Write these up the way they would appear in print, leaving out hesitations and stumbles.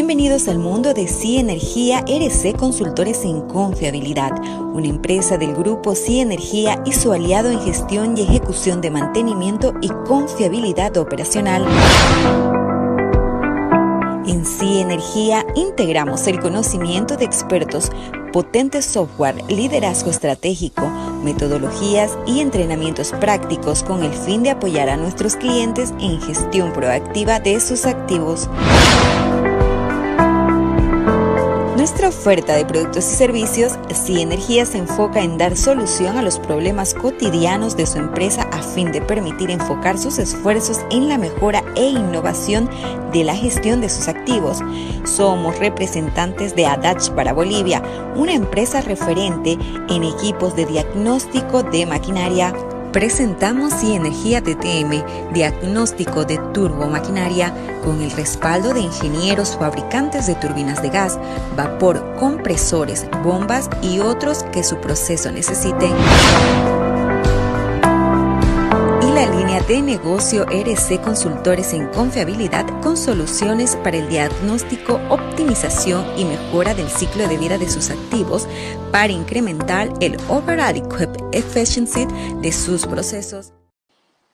Bienvenidos al mundo de SI Energía RC Consultores en Confiabilidad, una empresa del grupo SI Energía y su aliado en gestión y ejecución de mantenimiento y confiabilidad operacional. En SI Energía integramos el conocimiento de expertos, potente software, liderazgo estratégico, metodologías y entrenamientos prácticos con el fin de apoyar a nuestros clientes en gestión proactiva de sus activos. Nuestra oferta de productos y servicios, SI Energía se enfoca en dar solución a los problemas cotidianos de su empresa a fin de permitir enfocar sus esfuerzos en la mejora e innovación de la gestión de sus activos. Somos representantes de ADACH para Bolivia, una empresa referente en equipos de diagnóstico de maquinaria. Presentamos SI Energía TTM, diagnóstico de turbomaquinaria, con el respaldo de ingenieros fabricantes de turbinas de gas, vapor, compresores, bombas y otros que su proceso necesite. Y la línea de negocio RC Consultores en Confiabilidad con soluciones para el diagnóstico, optimización y mejora del ciclo de vida de sus activos para incrementar el overall equip efficiency de sus procesos.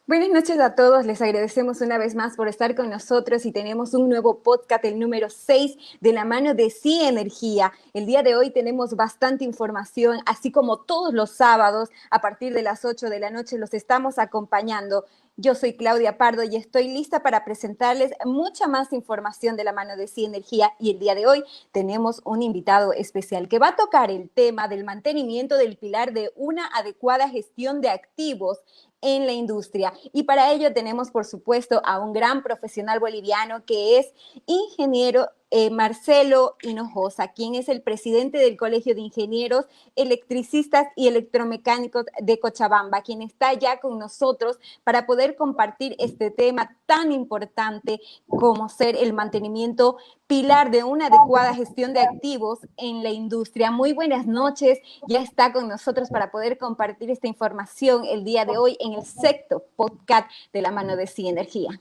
Buenas noches a todos, les agradecemos una vez más por estar con nosotros y tenemos un nuevo podcast, el número 6, de la mano de SI Energía. El día de hoy tenemos bastante información, así como todos los sábados a partir de las 8 de la noche los estamos acompañando. Yo soy Claudia Pardo y estoy lista para presentarles mucha más información de la mano de SI Energía, y el día de hoy tenemos un invitado especial que va a tocar el tema del mantenimiento del pilar de una adecuada gestión de activos en la industria. Y para ello tenemos, por supuesto, a un gran profesional boliviano que es ingeniero Marcelo Hinojosa, quien es el presidente del Colegio de Ingenieros Electricistas y Electromecánicos de Cochabamba, quien está ya con nosotros para poder compartir este tema tan importante como ser el mantenimiento pilar de una adecuada gestión de activos en la industria. Muy buenas noches, ya está con nosotros para poder compartir esta información el día de hoy en el sexto podcast de la mano de SI Energía.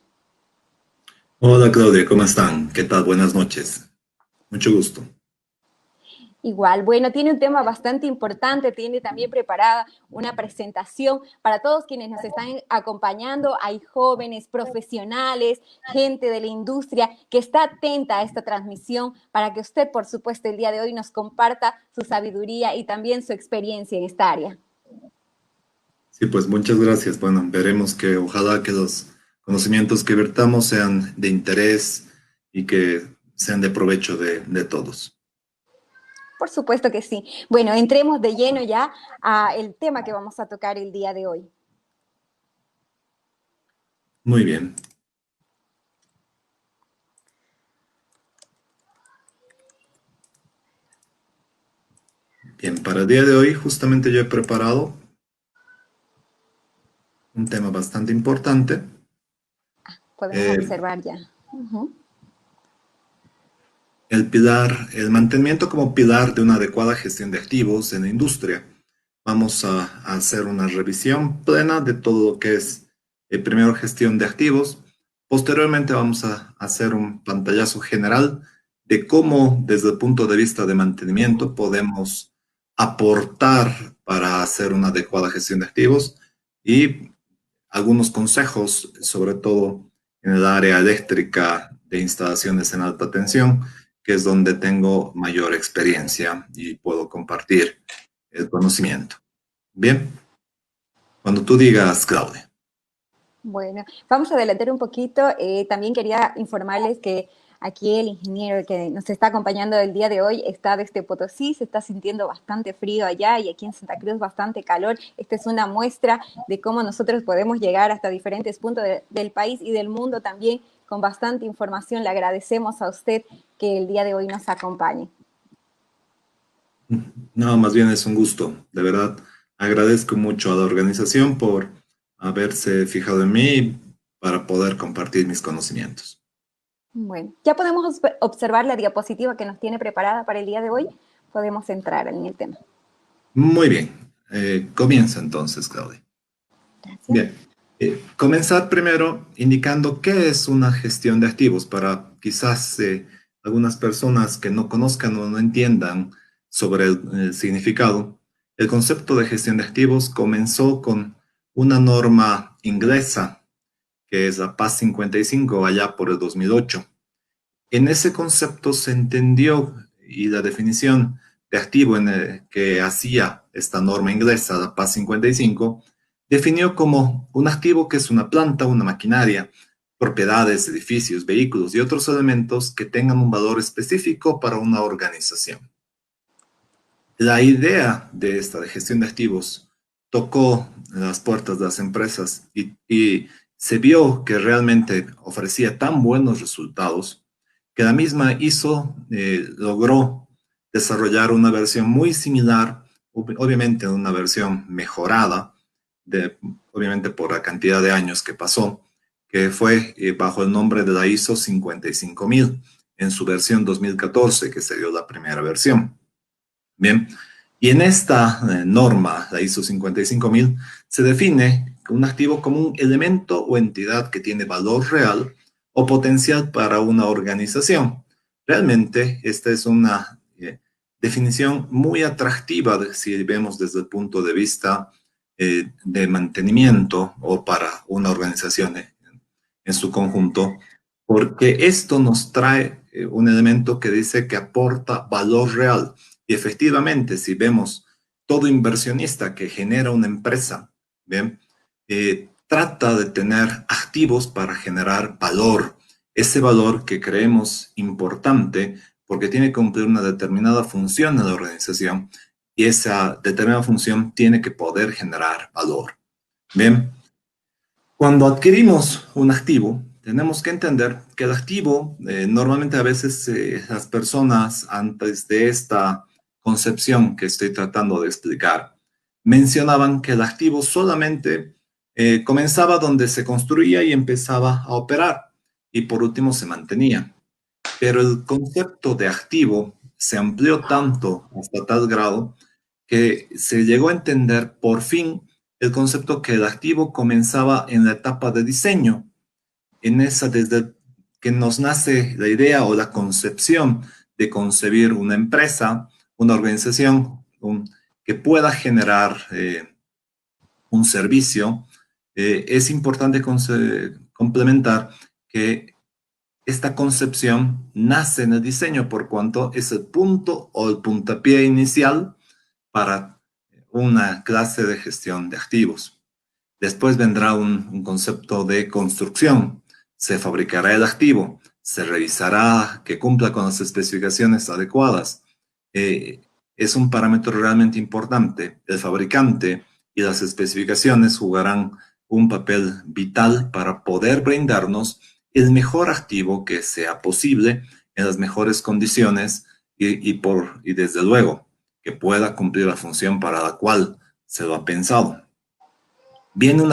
Hola Claudia, ¿cómo están? ¿Qué tal? Buenas noches. Mucho gusto. Igual, bueno, tiene un tema bastante importante, tiene también preparada una presentación para todos quienes nos están acompañando. Hay jóvenes, profesionales, gente de la industria que está atenta a esta transmisión para que usted, por supuesto, el día de hoy nos comparta su sabiduría y también su experiencia en esta área. Sí, pues muchas gracias. Bueno, veremos que ojalá que los conocimientos que vertamos sean de interés y que sean de provecho de todos. Por supuesto que sí. Bueno, entremos de lleno ya al tema que vamos a tocar el día de hoy. Muy bien. Bien, para el día de hoy justamente yo he preparado un tema bastante importante. Podemos observar ya. El mantenimiento como pilar de una adecuada gestión de activos en la industria. Vamos a hacer una revisión plena de todo lo que es, primero, gestión de activos. Posteriormente vamos a hacer un pantallazo general de cómo, desde el punto de vista de mantenimiento, podemos aportar para hacer una adecuada gestión de activos y algunos consejos, sobre todo en el área eléctrica de instalaciones en alta tensión, que es donde tengo mayor experiencia y puedo compartir el conocimiento. Bien, cuando tú digas, Claudia. Bueno, vamos a adelantar un poquito. También quería informarles que aquí el ingeniero que nos está acompañando el día de hoy está desde Potosí, se está sintiendo bastante frío allá y aquí en Santa Cruz bastante calor. Esta es una muestra de cómo nosotros podemos llegar hasta diferentes puntos del país y del mundo también con bastante información. Le agradecemos a usted que el día de hoy nos acompañe. No, más bien es un gusto, de verdad. Agradezco mucho a la organización por haberse fijado en mí para poder compartir mis conocimientos. Bueno, ya podemos observar la diapositiva que nos tiene preparada para el día de hoy. Podemos entrar en el tema. Muy bien. Comienza entonces, Claudia. Gracias. Bien. Comenzar primero indicando qué es una gestión de activos para quizás algunas personas que no conozcan o no entiendan sobre el significado, el concepto de gestión de activos comenzó con una norma inglesa, que es la PAS 55, allá por el 2008. En ese concepto se entendió y la definición de activo que hacía esta norma inglesa, la PAS 55, definió como un activo que es una planta, una maquinaria, propiedades, edificios, vehículos y otros elementos que tengan un valor específico para una organización. La idea de esta de gestión de activos tocó las puertas de las empresas y se vio que realmente ofrecía tan buenos resultados que la misma logró desarrollar una versión muy similar, obviamente una versión mejorada, obviamente por la cantidad de años que pasó, que fue bajo el nombre de la ISO 55000 en su versión 2014, que se dio la primera versión. Bien, y en esta norma, la ISO 55000, se define un activo como un elemento o entidad que tiene valor real o potencial para una organización. Realmente, esta es una definición muy atractiva si vemos desde el punto de vista de mantenimiento o para una organización en su conjunto, porque esto nos trae un elemento que dice que aporta valor real. Y efectivamente, si vemos todo inversionista que genera una empresa, ¿bien? Trata de tener activos para generar valor. Ese valor que creemos importante porque tiene que cumplir una determinada función en la organización y esa determinada función tiene que poder generar valor. Bien, cuando adquirimos un activo, tenemos que entender que el activo, normalmente a veces las personas antes de esta concepción que estoy tratando de explicar, mencionaban que el activo solamente comenzaba donde se construía y empezaba a operar y por último se mantenía. Pero el concepto de activo se amplió tanto hasta tal grado que se llegó a entender por fin el concepto que el activo comenzaba en la etapa de diseño, en esa desde que nos nace la idea o la concepción de concebir una empresa, una organización que pueda generar un servicio. Es importante complementar que esta concepción nace en el diseño por cuanto es el punto o el puntapié inicial para una clase de gestión de activos. Después vendrá un concepto de construcción. Se fabricará el activo, se revisará que cumpla con las especificaciones adecuadas. Es un parámetro realmente importante. El fabricante y las especificaciones jugarán un papel vital para poder brindarnos el mejor activo que sea posible en las mejores condiciones y desde luego que pueda cumplir la función para la cual se lo ha pensado. Viene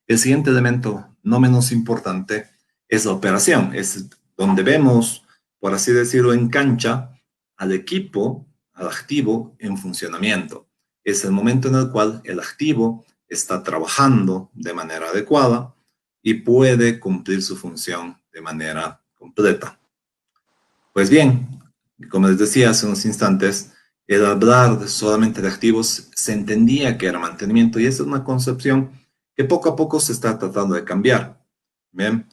el siguiente elemento, no menos importante, es la operación. Es donde vemos, por así decirlo, en cancha al equipo, al activo en funcionamiento. Es el momento en el cual el activo está trabajando de manera adecuada y puede cumplir su función de manera completa. Pues bien, como les decía hace unos instantes, el hablar solamente de activos se entendía que era mantenimiento y esa es una concepción que poco a poco se está tratando de cambiar. Bien,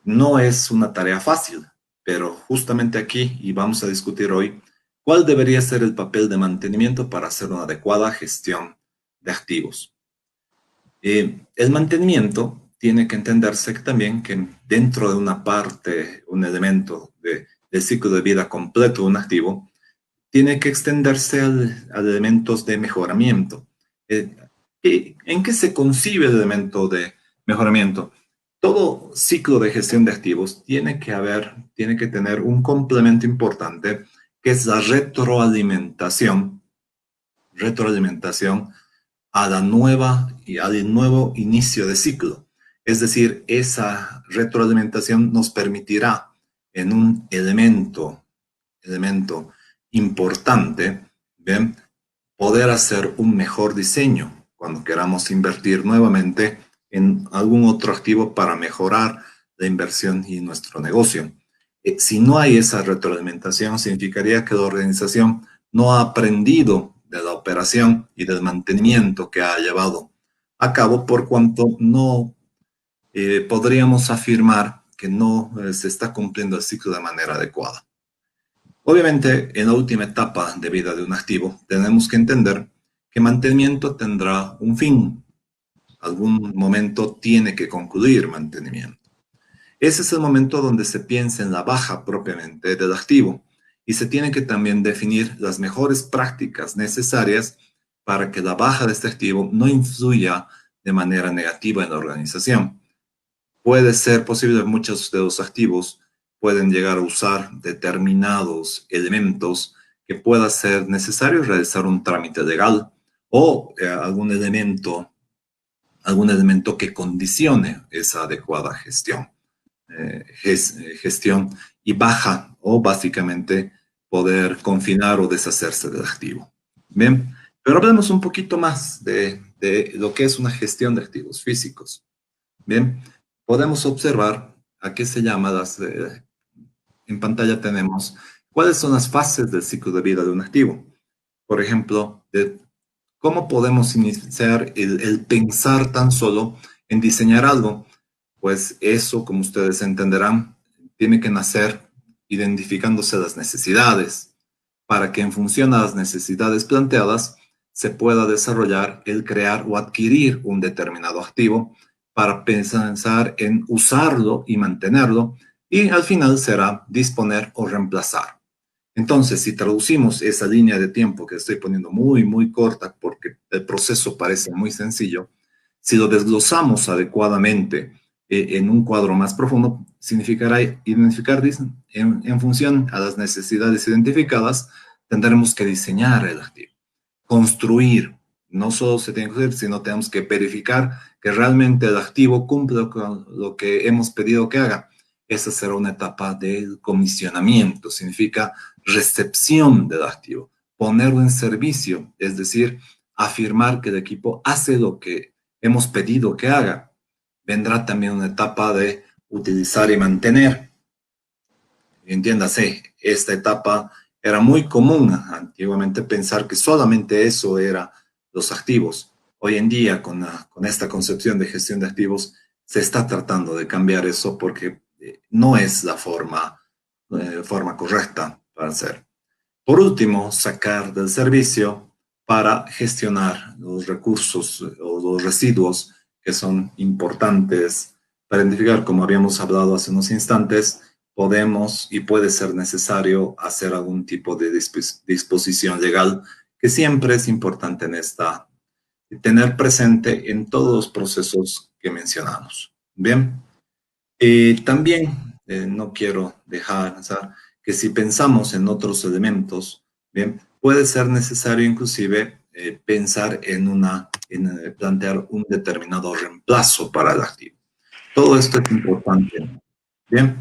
no es una tarea fácil, pero justamente aquí, y vamos a discutir hoy, cuál debería ser el papel de mantenimiento para hacer una adecuada gestión de activos. El mantenimiento tiene que entenderse también que dentro de una parte, un elemento del ciclo de vida completo de un activo, tiene que extenderse a elementos de mejoramiento. ¿En qué se concibe el elemento de mejoramiento? Todo ciclo de gestión de activos tiene que tener un complemento importante, que es la retroalimentación al nuevo inicio de ciclo. Es decir, esa retroalimentación nos permitirá en un elemento importante, ¿bien?, poder hacer un mejor diseño cuando queramos invertir nuevamente en algún otro activo para mejorar la inversión y nuestro negocio. Si no hay esa retroalimentación, significaría que la organización no ha aprendido de la operación y del mantenimiento que ha llevado a cabo, por cuanto no podríamos afirmar que no se está cumpliendo el ciclo de manera adecuada. Obviamente, en la última etapa de vida de un activo, tenemos que entender que mantenimiento tendrá un fin. Algún momento tiene que concluir mantenimiento. Ese es el momento donde se piensa en la baja propiamente del activo y se tiene que también definir las mejores prácticas necesarias para que la baja de este activo no influya de manera negativa en la organización. Puede ser posible, muchos de los activos pueden llegar a usar determinados elementos que pueda ser necesario realizar un trámite legal o algún elemento que condicione esa adecuada gestión y baja o básicamente poder confinar o deshacerse del activo. Bien, pero hablemos un poquito más de lo que es una gestión de activos físicos. Bien, podemos observar a qué se llama en pantalla tenemos cuáles son las fases del ciclo de vida de un activo. Por ejemplo, cómo podemos iniciar el pensar tan solo en diseñar algo. Pues eso, como ustedes entenderán, tiene que nacer identificándose las necesidades para que en función a las necesidades planteadas se pueda desarrollar el crear o adquirir un determinado activo para pensar en usarlo y mantenerlo y al final será disponer o reemplazar. Entonces, si traducimos esa línea de tiempo que estoy poniendo muy, muy corta porque el proceso parece muy sencillo, si lo desglosamos adecuadamente en un cuadro más profundo, significará identificar en función a las necesidades identificadas, tendremos que diseñar el activo, construir. No solo se tiene que hacer, sino tenemos que verificar que realmente el activo cumple con lo que hemos pedido que haga. Esa será una etapa del comisionamiento, significa recepción del activo, ponerlo en servicio, es decir, afirmar que el equipo hace lo que hemos pedido que haga. Vendrá también una etapa de utilizar y mantener. Entiéndase, esta etapa era muy común antiguamente pensar que solamente eso era los activos. Hoy en día, con esta concepción de gestión de activos, se está tratando de cambiar eso porque no es la forma correcta para hacer. Por último, sacar del servicio para gestionar los recursos o los residuos que son importantes para identificar, como habíamos hablado hace unos instantes, podemos y puede ser necesario hacer algún tipo de disposición legal que siempre es importante tener presente en todos los procesos que mencionamos. Bien, también no quiero dejar que si pensamos en otros elementos, bien, puede ser necesario inclusive pensar en plantear un determinado reemplazo para el activo. Todo esto es importante. Bien.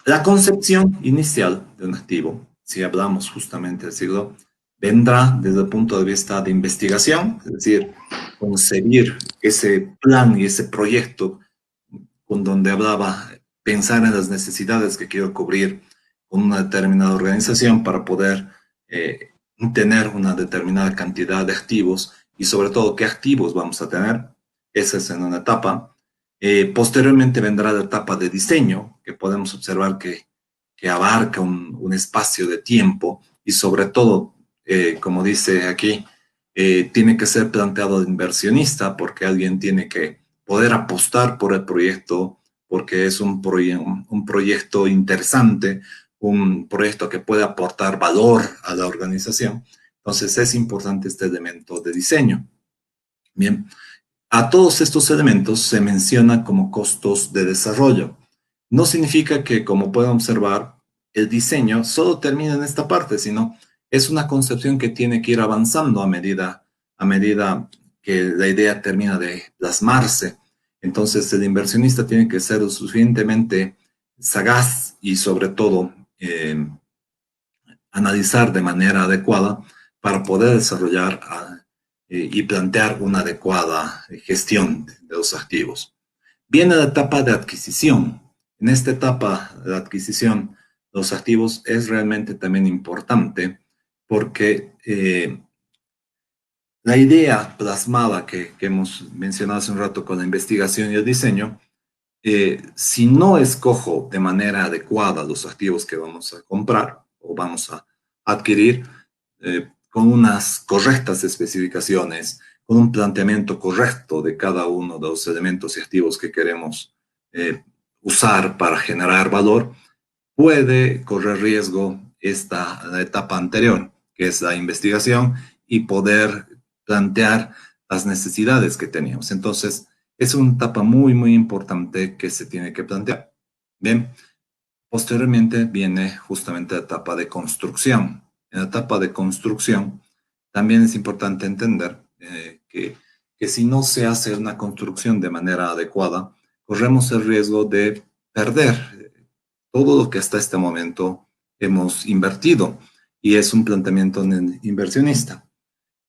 La concepción inicial de un activo, si hablamos justamente del siglo, vendrá desde el punto de vista de investigación, es decir, concebir ese plan y ese proyecto con donde hablaba, pensar en las necesidades que quiero cubrir con una determinada organización para poder tener una determinada cantidad de activos y sobre todo qué activos vamos a tener. Esa es en una etapa. Posteriormente vendrá la etapa de diseño, que podemos observar que abarca un espacio de tiempo y sobre todo, como dice aquí, tiene que ser planteado de inversionista porque alguien tiene que poder apostar por el proyecto porque es un proyecto interesante, un proyecto que puede aportar valor a la organización. Entonces es importante este elemento de diseño. Bien. A todos estos elementos se menciona como costos de desarrollo. No significa que, como pueden observar, el diseño solo termina en esta parte, sino es una concepción que tiene que ir avanzando a medida que la idea termina de plasmarse. Entonces, el inversionista tiene que ser lo suficientemente sagaz y, sobre todo, analizar de manera adecuada para poder desarrollar y plantear una adecuada gestión de los activos. Viene la etapa de adquisición. En esta etapa de adquisición de los activos es realmente también importante porque la idea plasmada que hemos mencionado hace un rato con la investigación y el diseño, si no escojo de manera adecuada los activos que vamos a comprar o vamos a adquirir, con unas correctas especificaciones, con un planteamiento correcto de cada uno de los elementos y activos que queremos usar para generar valor, puede correr riesgo la etapa anterior, que es la investigación, y poder plantear las necesidades que teníamos. Entonces, es una etapa muy, muy importante que se tiene que plantear. Bien, posteriormente viene justamente la etapa de construcción. En la etapa de construcción también es importante entender que si no se hace una construcción de manera adecuada, corremos el riesgo de perder todo lo que hasta este momento hemos invertido, y es un planteamiento inversionista.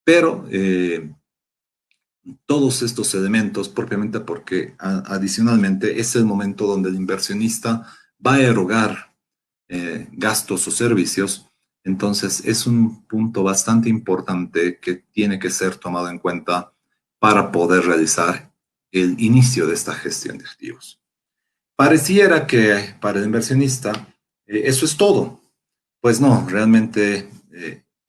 Pero todos estos elementos, propiamente porque adicionalmente es el momento donde el inversionista va a erogar gastos o servicios, entonces es un punto bastante importante que tiene que ser tomado en cuenta para poder realizar el inicio de esta gestión de activos. Pareciera que para el inversionista eso es todo. Pues no, realmente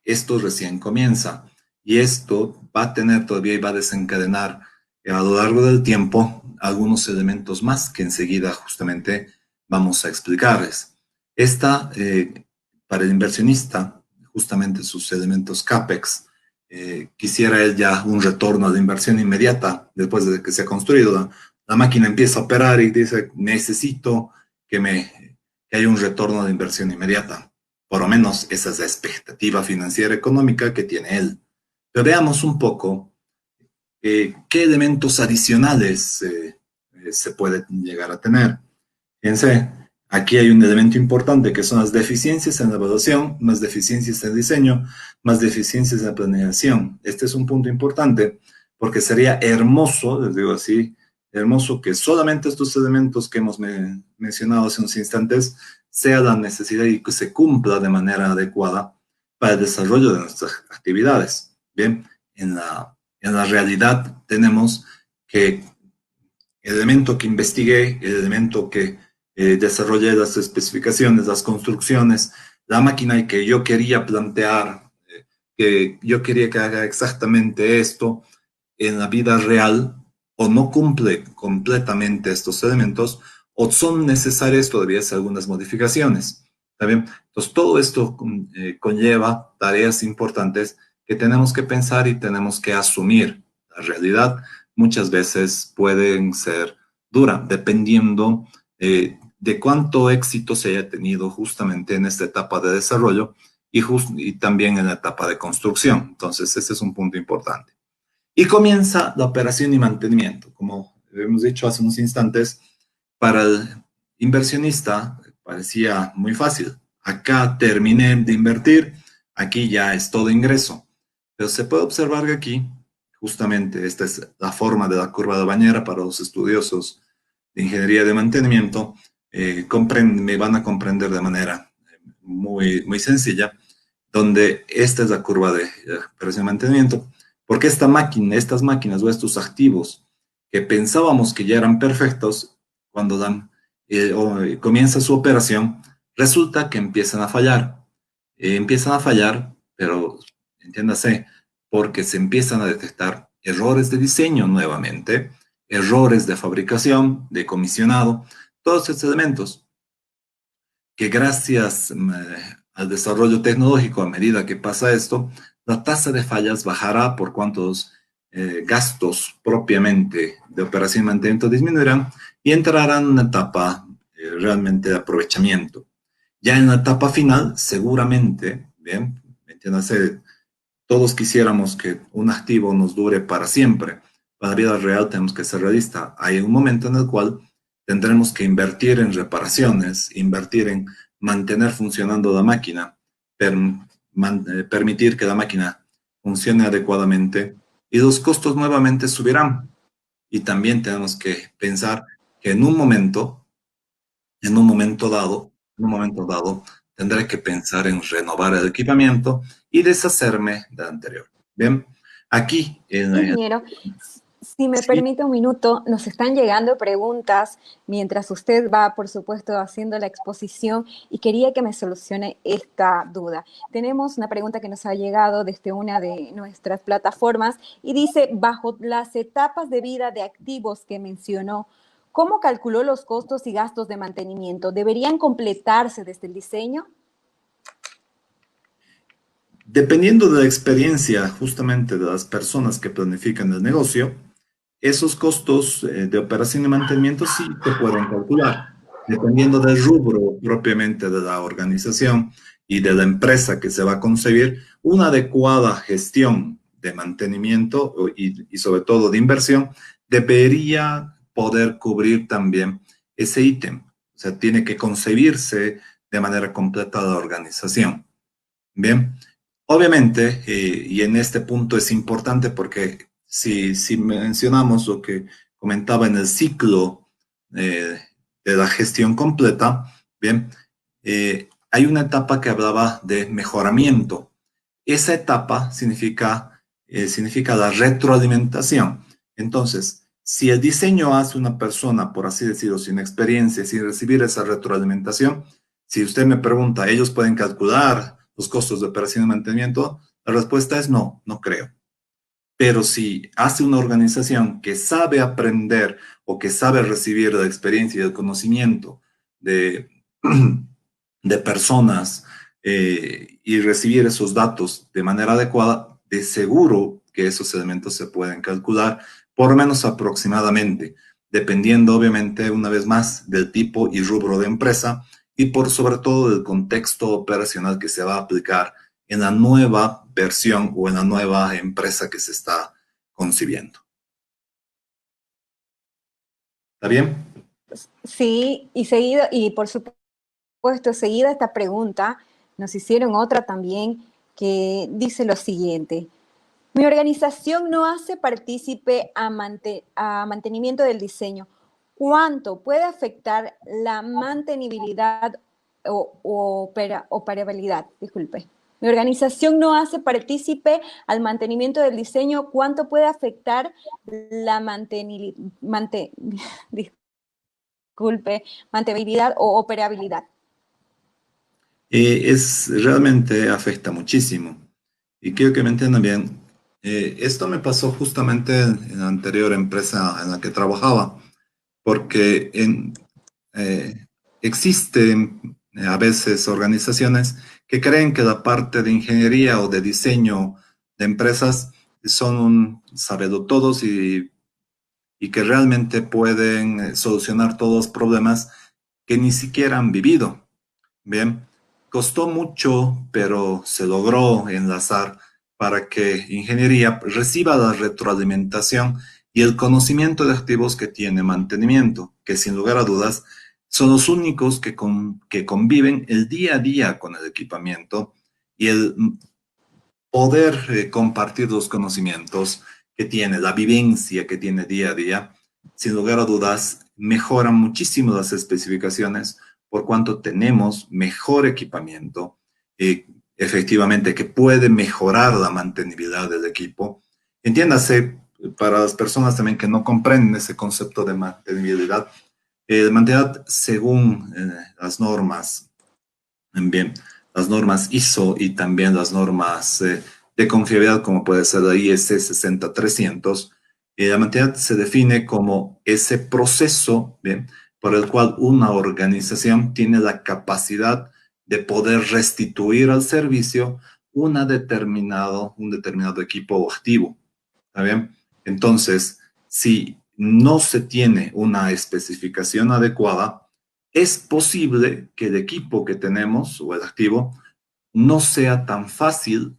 esto recién comienza, y esto va a tener todavía y va a desencadenar a lo largo del tiempo algunos elementos más que enseguida justamente vamos a explicarles. Esta, para el inversionista, justamente sus elementos CAPEX, quisiera él ya un retorno de inversión inmediata después de que se ha construido. La máquina empieza a operar y dice, necesito que haya un retorno de inversión inmediata. Por lo menos esa es la expectativa financiera económica que tiene él. Pero veamos un poco qué elementos adicionales se puede llegar a tener. Fíjense, aquí hay un elemento importante que son las deficiencias en la evaluación, más deficiencias en el diseño, más deficiencias en la planeación. Este es un punto importante porque sería hermoso, les digo así, hermoso que solamente estos elementos que hemos mencionado hace unos instantes sea la necesidad y que se cumpla de manera adecuada para el desarrollo de nuestras actividades. Bien, en la realidad tenemos que el elemento que investigué, el elemento que desarrollé, las especificaciones, las construcciones, la máquina que yo quería plantear, que yo quería que haga exactamente esto en la vida real, o no cumple completamente estos elementos, o son necesarias todavía algunas modificaciones. ¿Está bien? Entonces, todo esto conlleva tareas importantes que tenemos que pensar y tenemos que asumir. La realidad muchas veces pueden ser dura, dependiendo de cuánto éxito se haya tenido justamente en esta etapa de desarrollo y también en la etapa de construcción. Entonces, ese es un punto importante. Y comienza la operación y mantenimiento. Como hemos dicho hace unos instantes, para el inversionista parecía muy fácil. Acá terminé de invertir, aquí ya es todo ingreso. Pero se puede observar que aquí, justamente, esta es la forma de la curva de bañera para los estudiosos de ingeniería de mantenimiento, me van a comprender de manera muy, muy sencilla, donde esta es la curva de operación y mantenimiento. Porque estas máquinas o estos activos que pensábamos que ya eran perfectos, cuando comienza su operación, resulta que empiezan a fallar. Empiezan a fallar, pero entiéndase, porque se empiezan a detectar errores de diseño nuevamente, errores de fabricación, de comisionado, todos estos elementos que gracias al desarrollo tecnológico, a medida que pasa esto, la tasa de fallas bajará por cuantos gastos propiamente de operación y mantenimiento disminuirán y entrarán en una etapa realmente de aprovechamiento. Ya en la etapa final, seguramente, bien, entiéndase, todos quisiéramos que un activo nos dure para siempre. Para la vida real tenemos que ser realistas. Hay un momento en el cual tendremos que invertir en reparaciones, invertir en mantener funcionando la máquina, permitir que la máquina funcione adecuadamente, y los costos nuevamente subirán. Y también tenemos que pensar que en un momento en un momento dado, tendré que pensar en renovar el equipamiento y deshacerme del anterior. Bien, aquí Ingeniero, si me sí, permite un minuto, nos están llegando preguntas mientras usted va, por supuesto, haciendo la exposición y quería que me solucione esta duda. Tenemos una pregunta que nos ha llegado desde una de nuestras plataformas y dice, bajo las etapas de vida de activos que mencionó, ¿cómo calculó los costos y gastos de mantenimiento? ¿Deberían completarse desde el diseño? dependiendo de la experiencia justamente de las personas que planifican el negocio, esos costos de operación y mantenimiento sí se pueden calcular, dependiendo del rubro propiamente de la organización y de la empresa que se va a concebir. Una adecuada gestión de mantenimiento y sobre todo de inversión debería poder cubrir también ese ítem. O sea, tiene que concebirse de manera completa la organización. Bien, obviamente, y en este punto es importante porque si mencionamos lo que comentaba en el ciclo eh, de la gestión completa, bien, hay una etapa que hablaba de mejoramiento. Esa etapa significa la retroalimentación. Entonces, si el diseño hace una persona, por así decirlo, sin experiencia, sin recibir esa retroalimentación, si usted me pregunta, ¿ellos pueden calcular los costos de operación y mantenimiento? La respuesta es no, no creo. Pero si hace una organización que sabe aprender o que sabe recibir la experiencia y el conocimiento de, de personas y recibir esos datos de manera adecuada, de seguro que esos elementos se pueden calcular, por lo menos aproximadamente, dependiendo obviamente una vez más del tipo y rubro de empresa y por sobre todo del contexto operacional que se va a aplicar en la nueva versión o en la nueva empresa que se está concibiendo. ¿Está bien? Sí, y seguido, y por supuesto, seguida esta pregunta, nos hicieron otra también que dice lo siguiente. Mi organización no hace partícipe a mantenimiento del diseño. ¿Cuánto puede afectar la mantenibilidad o operabilidad? Disculpe. Mi organización no hace partícipe al mantenimiento del diseño. ¿Cuánto puede afectar la mantenibilidad o operabilidad? Realmente afecta muchísimo. Y quiero que me entiendan bien. Esto me pasó justamente en la anterior empresa en la que trabajaba, porque eh, existen a veces organizaciones que creen que la parte de ingeniería o de diseño de empresas son un sabelotodos y que realmente pueden solucionar todos los problemas que ni siquiera han vivido. Bien, costó mucho, pero se logró enlazar para que ingeniería reciba la retroalimentación y el conocimiento de activos que tiene mantenimiento, que sin lugar a dudas son los únicos que conviven el día a día con el equipamiento y el poder compartir los conocimientos que tiene, la vivencia que tiene día a día, sin lugar a dudas, mejoran muchísimo las especificaciones por cuanto tenemos mejor equipamiento, efectivamente, que puede mejorar la mantenibilidad del equipo. Entiéndase, para las personas también que no comprenden ese concepto de mantenibilidad, mantenibilidad según las normas, bien, las normas ISO y también las normas de confiabilidad, como puede ser la IS 60300, la mantenibilidad se define como ese proceso, bien, por el cual una organización tiene la capacidad de poder restituir al servicio un determinado equipo o activo. ¿Está bien? Entonces, si no se tiene una especificación adecuada, es posible que el equipo que tenemos o el activo no sea tan fácil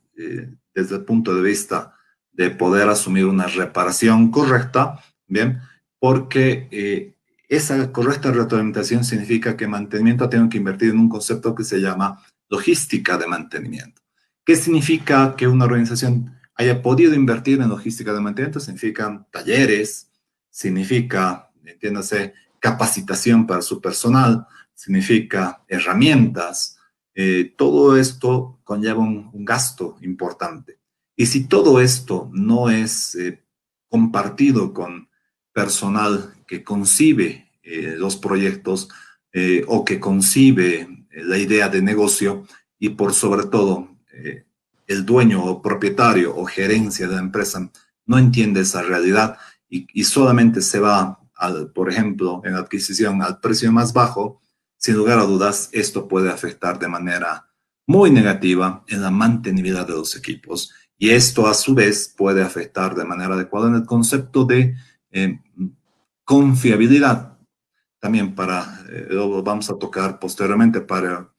desde el punto de vista de poder asumir una reparación correcta, ¿bien? Porque esa correcta retroalimentación significa que mantenimiento tiene que invertir en un concepto que se llama logística de mantenimiento. ¿Qué significa que una organización haya podido invertir en logística de mantenimiento? Significan talleres, significa, entiéndase, capacitación para su personal, significa herramientas. Todo esto conlleva un gasto importante. Y si todo esto no es compartido con personal que concibe los proyectos o que concibe la idea de negocio y por sobre todo el dueño o propietario o gerencia de la empresa no entiende esa realidad y solamente se va, por ejemplo, en la adquisición al precio más bajo, sin lugar a dudas, esto puede afectar de manera muy negativa en la mantenibilidad de los equipos. Y esto, a su vez, puede afectar de manera adecuada en el concepto de confiabilidad. También lo vamos a tocar posteriormente, pero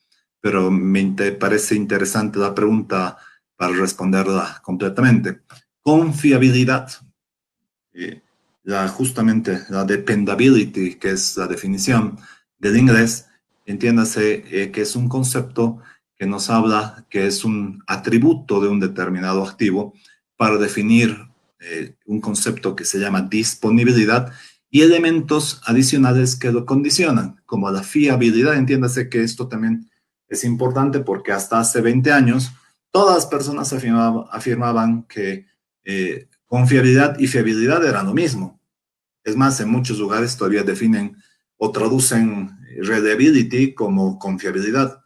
parece interesante la pregunta para responderla completamente. Confiabilidad. Justamente la dependability, que es la definición del inglés, entiéndase que es un concepto que nos habla que es un atributo de un determinado activo para definir un concepto que se llama disponibilidad y elementos adicionales que lo condicionan, como la fiabilidad. Entiéndase que esto también es importante porque hasta hace 20 años todas las personas afirmaban que confiabilidad y fiabilidad eran lo mismo. Es más, en muchos lugares todavía definen o traducen reliability como confiabilidad.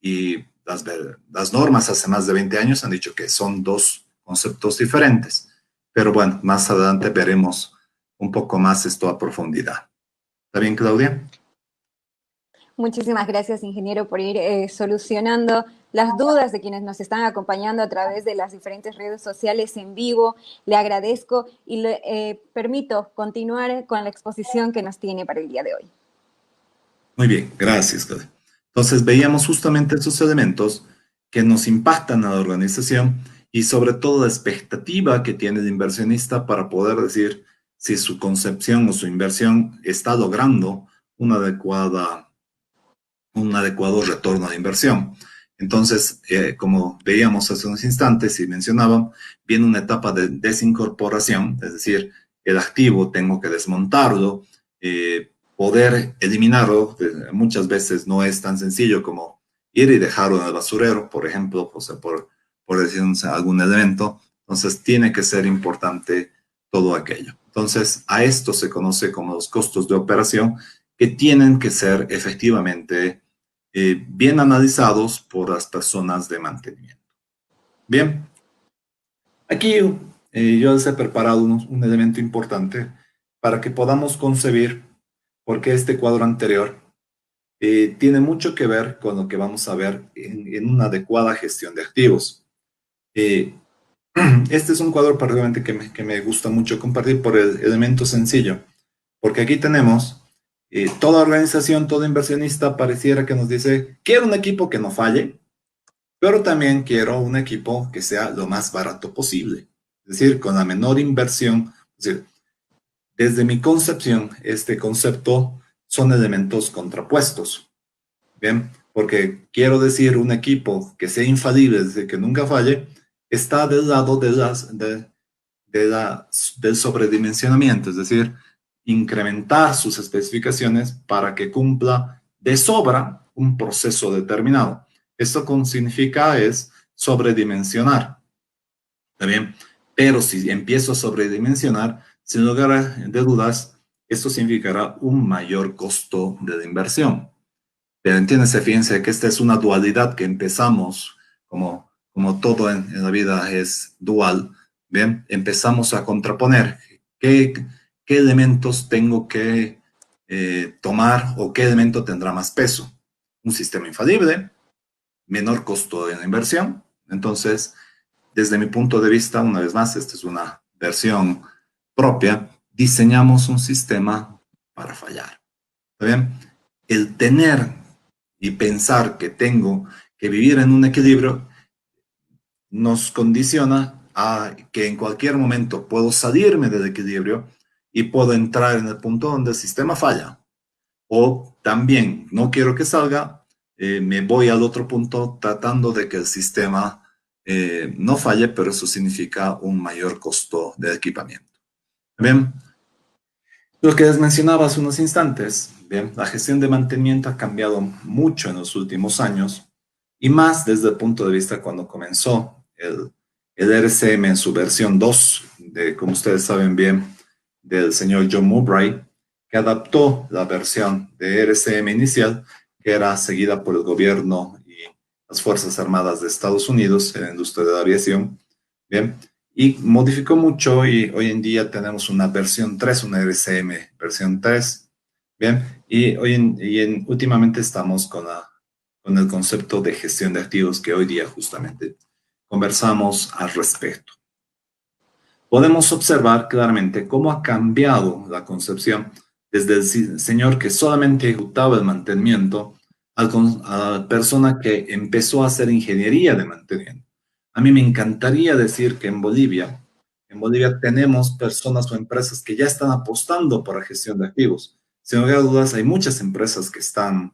Y las normas hace más de 20 años han dicho que son dos conceptos diferentes. Pero bueno, más adelante veremos un poco más esto a profundidad. ¿Está bien, Claudia? Muchísimas gracias, ingeniero, por ir solucionando las dudas de quienes nos están acompañando a través de las diferentes redes sociales en vivo. Le agradezco y le permito continuar con la exposición que nos tiene para el día de hoy. Muy bien, gracias, Claudia. Entonces, veíamos justamente esos elementos que nos impactan a la organización y sobre todo la expectativa que tiene el inversionista para poder decir si su concepción o su inversión está logrando un adecuado retorno de inversión. Entonces, como veíamos hace unos instantes y mencionaba, viene una etapa de desincorporación, es decir, el activo tengo que desmontarlo, poder eliminarlo. Muchas veces no es tan sencillo como ir y dejarlo en el basurero, por ejemplo, o sea, por decir algún elemento. Entonces, tiene que ser importante todo aquello. Entonces, a esto se conoce como los costos de operación que tienen que ser efectivamente bien analizados por las personas de mantenimiento. Bien, aquí yo les he preparado un elemento importante para que podamos concebir por qué este cuadro anterior tiene mucho que ver con lo que vamos a ver en una adecuada gestión de activos. Este es un cuadro particularmente que me gusta mucho compartir por el elemento sencillo, porque aquí tenemos toda organización, todo inversionista pareciera que nos dice, quiero un equipo que no falle, pero también quiero un equipo que sea lo más barato posible, es decir, con la menor inversión. Es decir, desde mi concepción, este concepto son elementos contrapuestos, ¿bien? Porque quiero decir un equipo que sea infalible, es decir, que nunca falle, está del lado del sobredimensionamiento, es decir, incrementar sus especificaciones para que cumpla de sobra un proceso determinado. Esto significa es sobredimensionar. ¿Está bien? Pero si empiezo a sobredimensionar, sin lugar de dudas, esto significará un mayor costo de la inversión. Pero entiéndase, fíjense que esta es una dualidad que empezamos, como todo en la vida es dual, ¿bien? Empezamos a contraponer qué elementos tengo que tomar o qué elemento tendrá más peso. Un sistema infalible, menor costo de la inversión. Entonces, desde mi punto de vista, una vez más, esta es una versión propia, diseñamos un sistema para fallar. ¿Está bien? El tener y pensar que tengo que vivir en un equilibrio nos condiciona a que en cualquier momento puedo salirme del equilibrio y puedo entrar en el punto donde el sistema falla. O también no quiero que salga, me voy al otro punto tratando de que el sistema no falle, pero eso significa un mayor costo de equipamiento. Bien, Lo que les mencionaba hace unos instantes, bien, la gestión de mantenimiento ha cambiado mucho en los últimos años y más desde el punto de vista cuando comenzó el RCM en su versión 2, como ustedes saben bien, del señor John Mowbray, que adaptó la versión de RCM inicial, que era seguida por el gobierno y las Fuerzas Armadas de Estados Unidos en la industria de la aviación, bien, y modificó mucho y hoy en día tenemos una versión 3, una RCM versión 3, bien, y últimamente estamos con el concepto de gestión de activos que hoy día justamente conversamos al respecto. Podemos observar claramente cómo ha cambiado la concepción desde el señor que solamente ejecutaba el mantenimiento a la persona que empezó a hacer ingeniería de mantenimiento. A mí me encantaría decir que en Bolivia tenemos personas o empresas que ya están apostando por la gestión de activos. Sin lugar a dudas, hay muchas empresas que están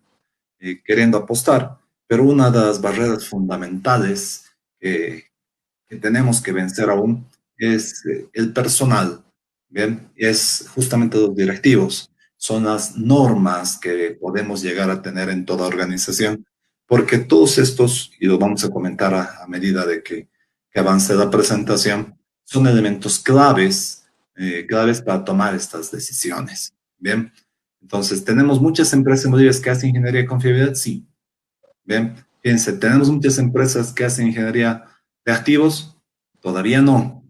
queriendo apostar, pero una de las barreras fundamentales que tenemos que vencer aún es el personal, ¿bien? Es justamente los directivos, son las normas que podemos llegar a tener en toda organización, porque todos estos, y lo vamos a comentar a medida de que avance la presentación, son elementos claves para tomar estas decisiones, ¿bien? Entonces, ¿tenemos muchas empresas en Bolivia que hacen ingeniería de confiabilidad? Sí. Bien, fíjense, tenemos muchas empresas que hacen ingeniería de activos, todavía no.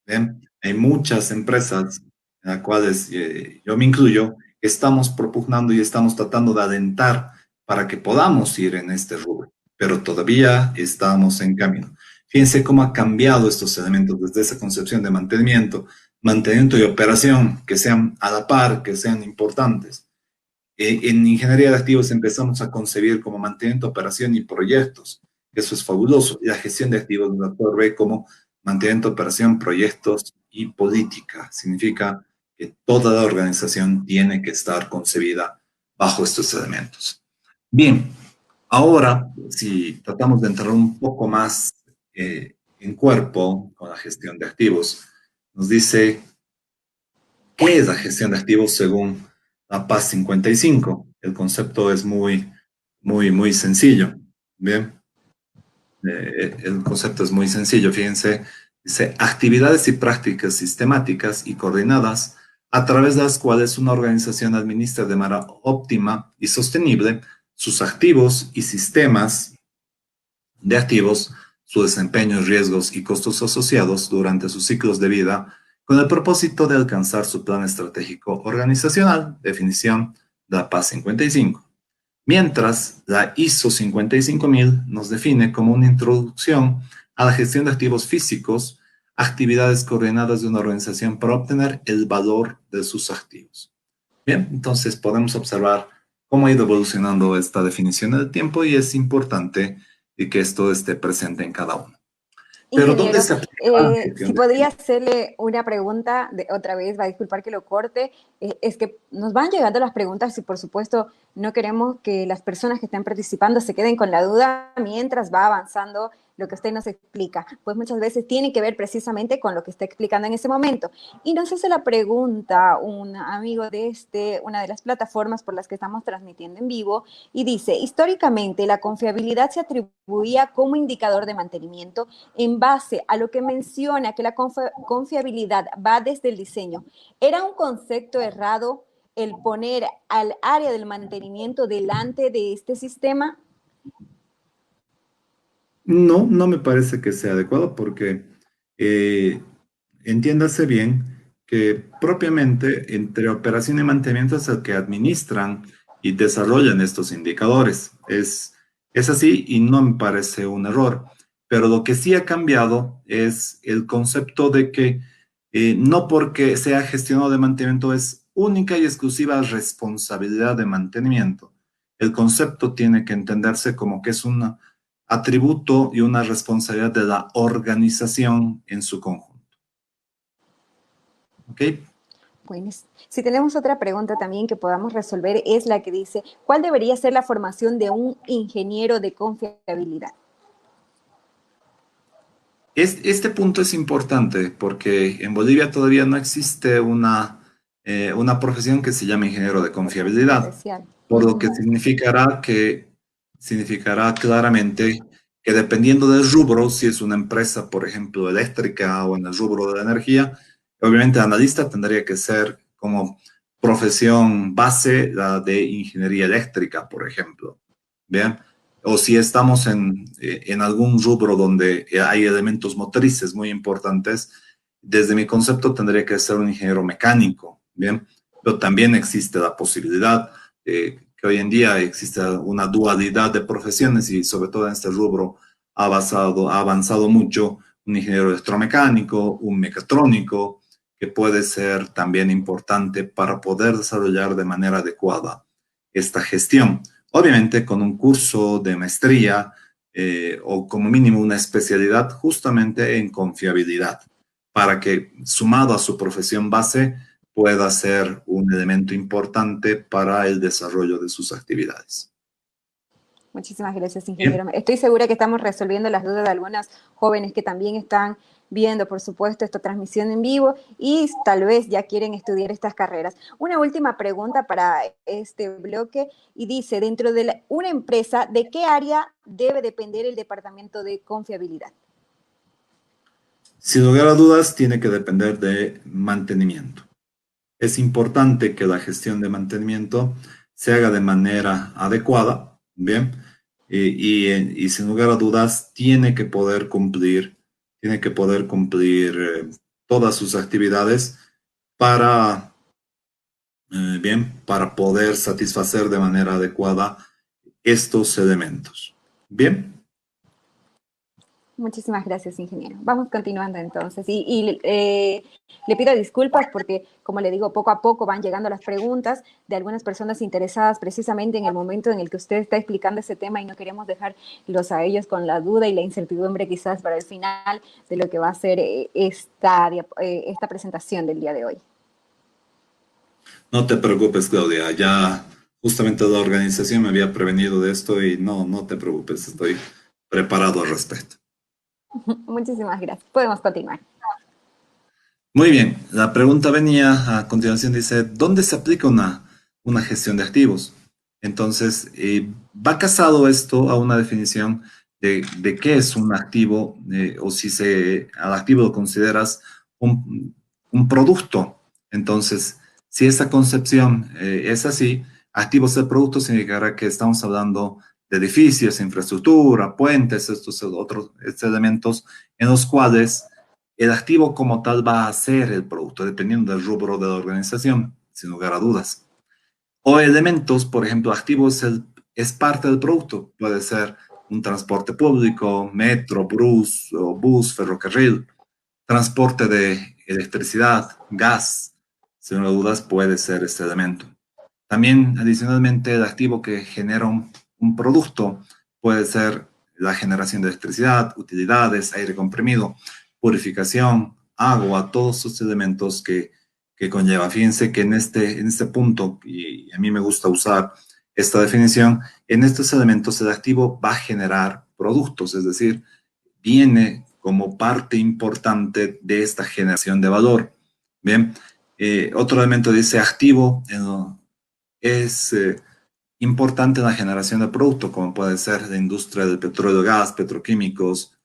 Bien, hay muchas empresas en las cuales yo me incluyo, estamos propugnando y estamos tratando de alentar para que podamos ir en este rubro, pero todavía estamos en camino. Fíjense cómo ha cambiado estos elementos desde esa concepción de mantenimiento y operación, que sean a la par, que sean importantes. En ingeniería de activos empezamos a concebir como mantenimiento, operación y proyectos. Eso es fabuloso. Y la gestión de activos la ve como mantenimiento, operación, proyectos y política. Significa que toda la organización tiene que estar concebida bajo estos elementos. Bien, ahora si tratamos de entrar un poco más en cuerpo con la gestión de activos, nos dice ¿qué es la gestión de activos según la PAS 55? El concepto es muy sencillo. Bien, el concepto es muy sencillo. Fíjense, dice actividades y prácticas sistemáticas y coordinadas a través de las cuales una organización administra de manera óptima y sostenible sus activos y sistemas de activos, su desempeño, riesgos y costos asociados durante sus ciclos de vida con el propósito de alcanzar su plan estratégico organizacional, definición de la PAS 55. Mientras, la ISO 55000 nos define como una introducción a la gestión de activos físicos, actividades coordinadas de una organización para obtener el valor de sus activos. Bien, entonces podemos observar cómo ha ido evolucionando esta definición en el tiempo y es importante que esto esté presente en cada uno. Pero ¿dónde Ingeniero, se aplica la si gestión de podría activos? hacerle una pregunta, otra vez, va a disculpar que lo corte, es que nos van llegando las preguntas y por supuesto no queremos que las personas que estén participando se queden con la duda mientras va avanzando lo que usted nos explica, pues muchas veces tiene que ver precisamente con lo que está explicando en ese momento. Y nos hace la pregunta un amigo de una de las plataformas por las que estamos transmitiendo en vivo, y dice, históricamente la confiabilidad se atribuía como indicador de mantenimiento en base a lo que menciona que la confiabilidad va desde el diseño. ¿Era un concepto errado el poner al área del mantenimiento delante de este sistema? No, no me parece que sea adecuado porque eh, entiéndase bien que propiamente entre operación y mantenimiento es el que administran y desarrollan estos indicadores. Es así y no me parece un error. Pero lo que sí ha cambiado es el concepto de que no porque sea gestionado de mantenimiento es única y exclusiva responsabilidad de mantenimiento. El concepto tiene que entenderse como que es una atributo y una responsabilidad de la organización en su conjunto. ¿Ok? Bueno, si tenemos otra pregunta también que podamos resolver es la que dice, ¿cuál debería ser la formación de un ingeniero de confiabilidad? Este punto es importante porque en Bolivia todavía no existe una una profesión que se llama ingeniero de confiabilidad, Especial. por lo que significará claramente que dependiendo del rubro, si es una empresa, por ejemplo, eléctrica o en el rubro de la energía, obviamente analista tendría que ser como profesión base la de ingeniería eléctrica, por ejemplo. Bien. O si estamos en algún rubro donde hay elementos motrices muy importantes, desde mi concepto tendría que ser un ingeniero mecánico, ¿bien? Pero también existe la posibilidad que hoy en día existe una dualidad de profesiones y sobre todo en este rubro ha avanzado mucho un ingeniero electromecánico, un mecatrónico, que puede ser también importante para poder desarrollar de manera adecuada esta gestión. Obviamente con un curso de maestría o como mínimo una especialidad justamente en confiabilidad, para que sumado a su profesión base pueda ser un elemento importante para el desarrollo de sus actividades. Muchísimas gracias, Bien. ingeniero. Estoy segura que estamos resolviendo las dudas de algunos jóvenes que también están viendo, por supuesto, esta transmisión en vivo y tal vez ya quieren estudiar estas carreras. Una última pregunta para este bloque y dice, dentro de una empresa, ¿de qué área debe depender el departamento de confiabilidad? Sin lugar a dudas, tiene que depender de mantenimiento. Es importante que la gestión de mantenimiento se haga de manera adecuada, ¿bien? Y sin lugar a dudas, tiene que poder cumplir todas sus actividades para, bien, para poder satisfacer de manera adecuada estos elementos. Bien. Muchísimas gracias, ingeniero. Vamos continuando entonces. Le pido disculpas porque, como le digo, poco a poco van llegando las preguntas de algunas personas interesadas precisamente en el momento en el que usted está explicando ese tema y no queremos dejarlos a ellos con la duda y la incertidumbre quizás para el final de lo que va a ser esta presentación del día de hoy. No te preocupes, Claudia. Ya justamente la organización me había prevenido de esto y no te preocupes. Estoy preparado al respecto. Muchísimas gracias. Podemos continuar. Muy bien, la pregunta venía a continuación, dice, ¿dónde se aplica una gestión de activos? Entonces, va casado esto a una definición de qué es un activo o si al activo lo consideras un producto. Entonces, si esa concepción es así, activos del producto significará que estamos hablando de edificios, infraestructura, puentes, estos elementos en los cuales el activo como tal va a ser el producto, dependiendo del rubro de la organización, sin lugar a dudas. O elementos, por ejemplo, activos es parte del producto. Puede ser un transporte público, metro, bus, ferrocarril, transporte de electricidad, gas, sin lugar a dudas puede ser este elemento. También, adicionalmente, el activo que genera un producto puede ser la generación de electricidad, utilidades, aire comprimido, purificación, agua, todos esos elementos que conlleva. Fíjense que en este punto, y a mí me gusta usar esta definición, en estos elementos el activo va a generar productos, es decir, viene como parte importante de esta generación de valor. Bien, otro elemento dice activo es importante en la generación de producto, como puede ser la industria del petróleo, gas, petroquímicos,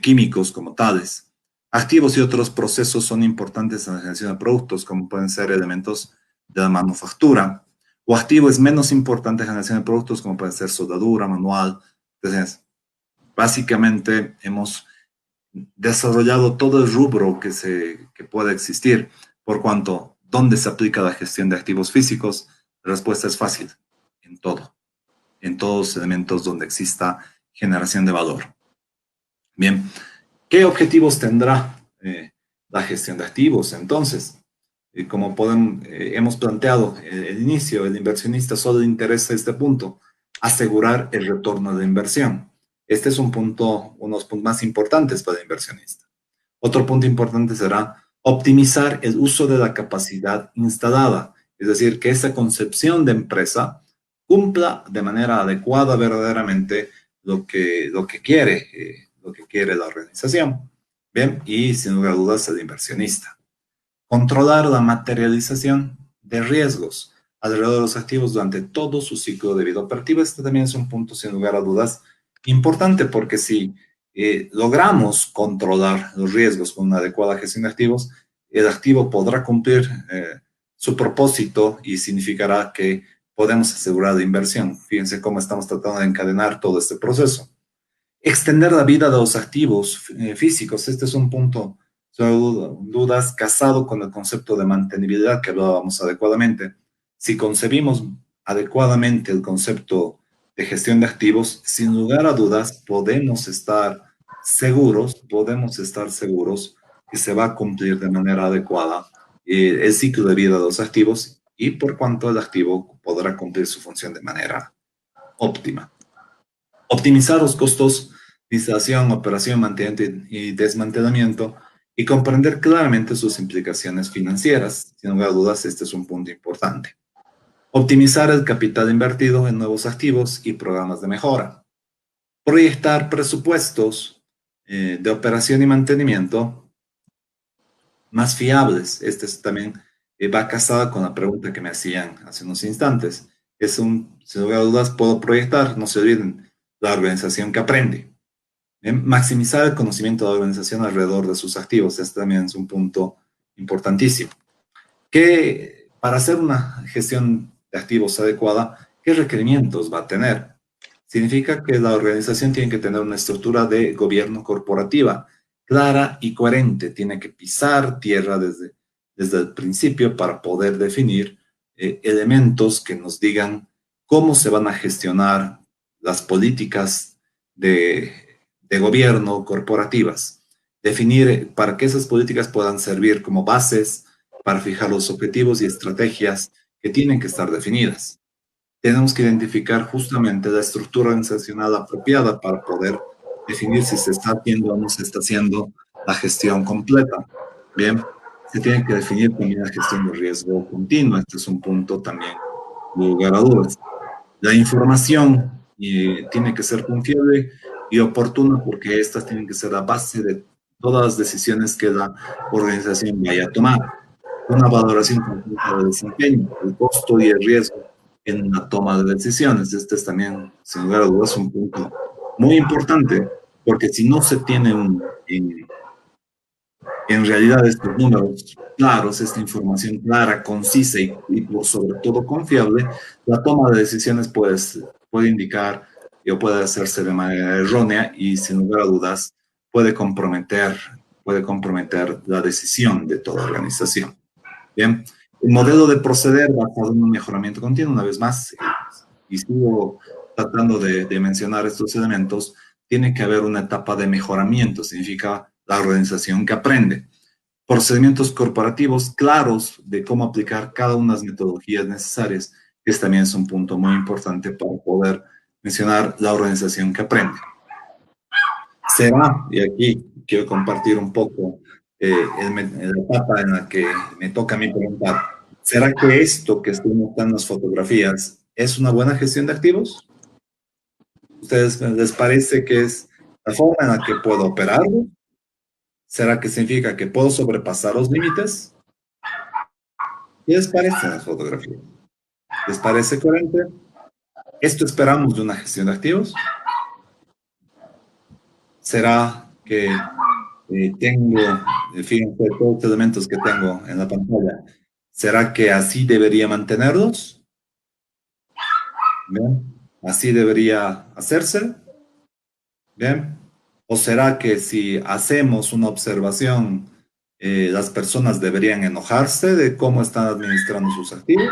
químicos como tales. Activos y otros procesos son importantes en la generación de productos, como pueden ser elementos de la manufactura. O activo es menos importante en la generación de productos, como puede ser soldadura, manual. Entonces, básicamente hemos desarrollado todo el rubro que pueda existir, por cuanto, ¿dónde se aplica la gestión de activos físicos? La respuesta es fácil, en todo, en todos los elementos donde exista generación de valor. Bien, ¿qué objetivos tendrá la gestión de activos? Entonces, como hemos planteado el inicio, el inversionista solo le interesa este punto, asegurar el retorno de inversión. Este es uno de los puntos más importantes para el inversionista. Otro punto importante será optimizar el uso de la capacidad instalada, es decir, que esa concepción de empresa cumpla de manera adecuada verdaderamente lo que quiere la organización. Bien, y sin lugar a dudas el inversionista. Controlar la materialización de riesgos alrededor de los activos durante todo su ciclo de vida operativa. Este también es un punto, sin lugar a dudas, importante, porque si logramos controlar los riesgos con una adecuada gestión de activos, el activo podrá cumplir su propósito y significará que podemos asegurar la inversión. Fíjense cómo estamos tratando de encadenar todo este proceso. Extender la vida de los activos físicos. Este es un punto, sin dudas, casado con el concepto de mantenibilidad que hablábamos adecuadamente. Si concebimos adecuadamente el concepto de gestión de activos, sin lugar a dudas, podemos estar seguros que se va a cumplir de manera adecuada el ciclo de vida de los activos, y por cuanto el activo podrá cumplir su función de manera óptima. Optimizar los costos de instalación, operación, mantenimiento y desmantelamiento, y comprender claramente sus implicaciones financieras. Sin lugar a dudas, este es un punto importante. Optimizar el capital invertido en nuevos activos y programas de mejora. Proyectar presupuestos de operación y mantenimiento más fiables. Este también va casado con la pregunta que me hacían hace unos instantes. Sin lugar a dudas, puedo proyectar, no se olviden, la organización que aprende. Maximizar el conocimiento de la organización alrededor de sus activos. Este también es un punto importantísimo. Que para hacer una gestión de activos adecuada, ¿qué requerimientos va a tener? Significa que la organización tiene que tener una estructura de gobierno corporativa clara y coherente. Tiene que pisar tierra desde el principio para poder definir elementos que nos digan cómo se van a gestionar las políticas de gobierno corporativas. Definir para que esas políticas puedan servir como bases para fijar los objetivos y estrategias que tienen que estar definidas. Tenemos que identificar justamente la estructura organizacional apropiada para poder definir si se está haciendo o no se está haciendo la gestión completa. Bien, se tiene que definir también la gestión de riesgo continuo. Este es un punto también de lugar a dudas. La información tiene que ser confiable y oportuna, porque estas tienen que ser la base de todas las decisiones que la organización vaya a tomar. Una valoración completa del desempeño, el costo y el riesgo en la toma de decisiones. Este es también, sin lugar a dudas, un punto muy importante, porque si no se tienen en realidad estos números claros, esta información clara, concisa y por sobre todo confiable, la toma de decisiones puede indicar o puede hacerse de manera errónea, y sin lugar a dudas puede comprometer la decisión de toda organización. Bien, el modelo de proceder basado en un mejoramiento continuo, una vez más, y sigo tratando de mencionar estos elementos, tiene que haber una etapa de mejoramiento. Significa la organización que aprende. Procedimientos corporativos claros de cómo aplicar cada una de las metodologías necesarias. Este también es un punto muy importante para poder mencionar la organización que aprende. Será, y aquí quiero compartir un poco la etapa en la que me toca a mí preguntar, ¿será que esto que estoy mostrando en las fotografías es una buena gestión de activos? ¿Ustedes les parece que es la forma en la que puedo operarlo? ¿Será que significa que puedo sobrepasar los límites? ¿Qué les parece en las fotografías? ¿Les parece coherente? ¿Esto esperamos de una gestión de activos? ¿Será que tengo, fíjense, todos los elementos que tengo en la pantalla, ¿será que así debería mantenerlos? ¿Bien? ¿Así debería hacerse? ¿Bien? ¿O será que si hacemos una observación, las personas deberían enojarse de cómo están administrando sus activos?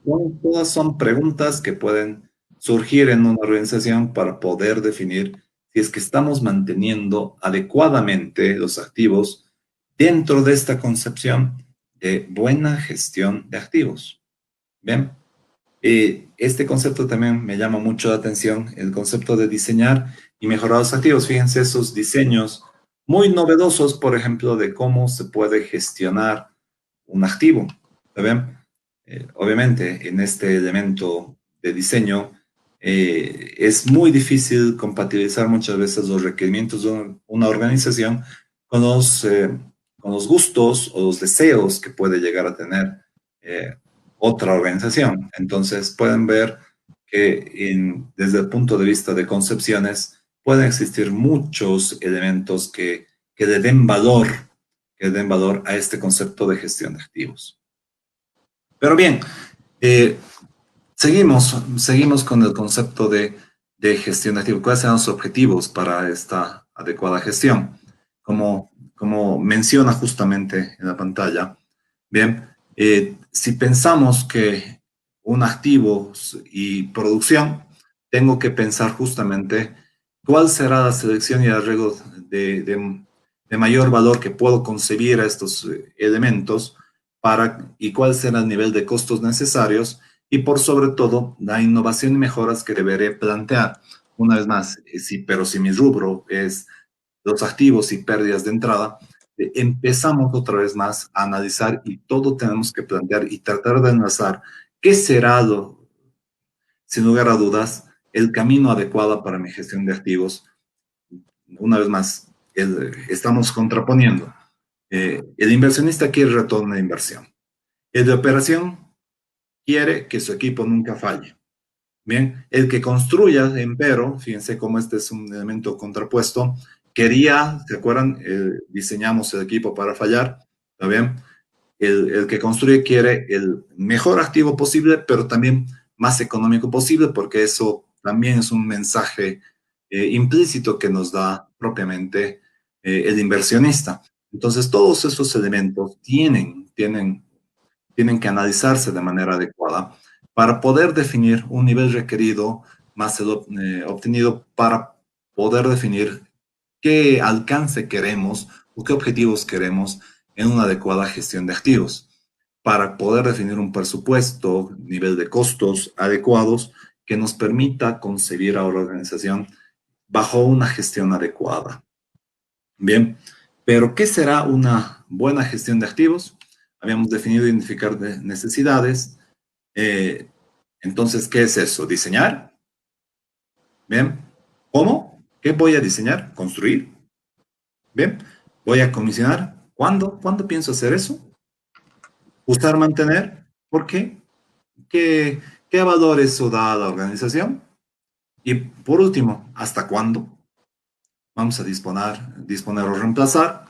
Bueno, todas son preguntas que pueden surgir en una organización para poder definir si es que estamos manteniendo adecuadamente los activos dentro de esta concepción de buena gestión de activos. ¿Bien? Este concepto también me llama mucho la atención, el concepto de diseñar y mejorar los activos. Fíjense esos diseños muy novedosos, por ejemplo, de cómo se puede gestionar un activo. ¿Ven? Obviamente, en este elemento de diseño, es muy difícil compatibilizar muchas veces los requerimientos de una organización con los gustos o los deseos que puede llegar a tener otra organización. Entonces pueden ver que desde el punto de vista de concepciones pueden existir muchos elementos que le den valor, a este concepto de gestión de activos. Pero bien, seguimos con el concepto de gestión de activos. ¿Cuáles serán los objetivos para esta adecuada gestión? Como menciona justamente en la pantalla, bien, si pensamos que un activo y producción, tengo que pensar justamente cuál será la selección y arreglo de mayor valor que puedo concebir a estos elementos y cuál será el nivel de costos necesarios y por sobre todo la innovación y mejoras que deberé plantear. Una vez más, pero si mi rubro es los activos y pérdidas de entrada, empezamos otra vez más a analizar y todo tenemos que plantear y tratar de enlazar qué será, sin lugar a dudas, el camino adecuado para mi gestión de activos. Una vez más, estamos contraponiendo. El inversionista quiere retorno de inversión. El de operación quiere que su equipo nunca falle. Bien, el que construya, empero, fíjense cómo este es un elemento contrapuesto, quería, ¿se acuerdan? Diseñamos el equipo para fallar, ¿está bien? El que construye quiere el mejor activo posible, pero también más económico posible, porque eso también es un mensaje implícito que nos da propiamente el inversionista. Entonces, todos esos elementos tienen que analizarse de manera adecuada para poder definir un nivel requerido más obtenido para poder definir qué alcance queremos o qué objetivos queremos en una adecuada gestión de activos, para poder definir un presupuesto, nivel de costos adecuados que nos permita concebir a la organización bajo una gestión adecuada. Bien, pero ¿qué será una buena gestión de activos? Habíamos definido identificar necesidades. Entonces, ¿qué es eso? ¿Diseñar? Bien. ¿Cómo? ¿Qué voy a diseñar? ¿Construir? Bien. ¿Voy a comisionar? ¿Cuándo? ¿Cuándo pienso hacer eso? ¿Usar, mantener? ¿Por qué? ¿Qué valor eso da a la organización? Y por último, ¿hasta cuándo? Vamos a disponer o reemplazar.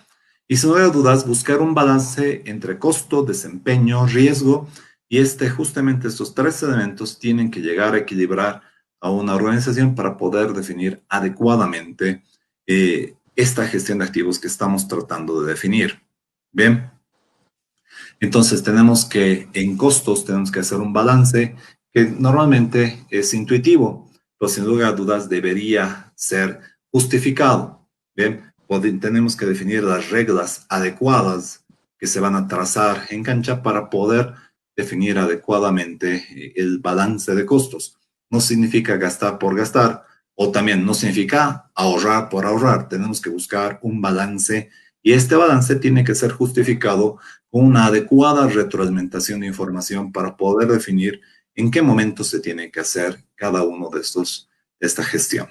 Y sin lugar a dudas, buscar un balance entre costo, desempeño, riesgo, y justamente estos tres elementos tienen que llegar a equilibrar a una organización para poder definir adecuadamente esta gestión de activos que estamos tratando de definir. Bien, entonces en costos tenemos que hacer un balance que normalmente es intuitivo, pero sin lugar a dudas debería ser justificado. Bien, tenemos que definir las reglas adecuadas que se van a trazar en cancha para poder definir adecuadamente el balance de costos. No significa gastar por gastar, o también no significa ahorrar por ahorrar. Tenemos que buscar un balance y este balance tiene que ser justificado con una adecuada retroalimentación de información para poder definir en qué momento se tiene que hacer cada uno de esta gestión.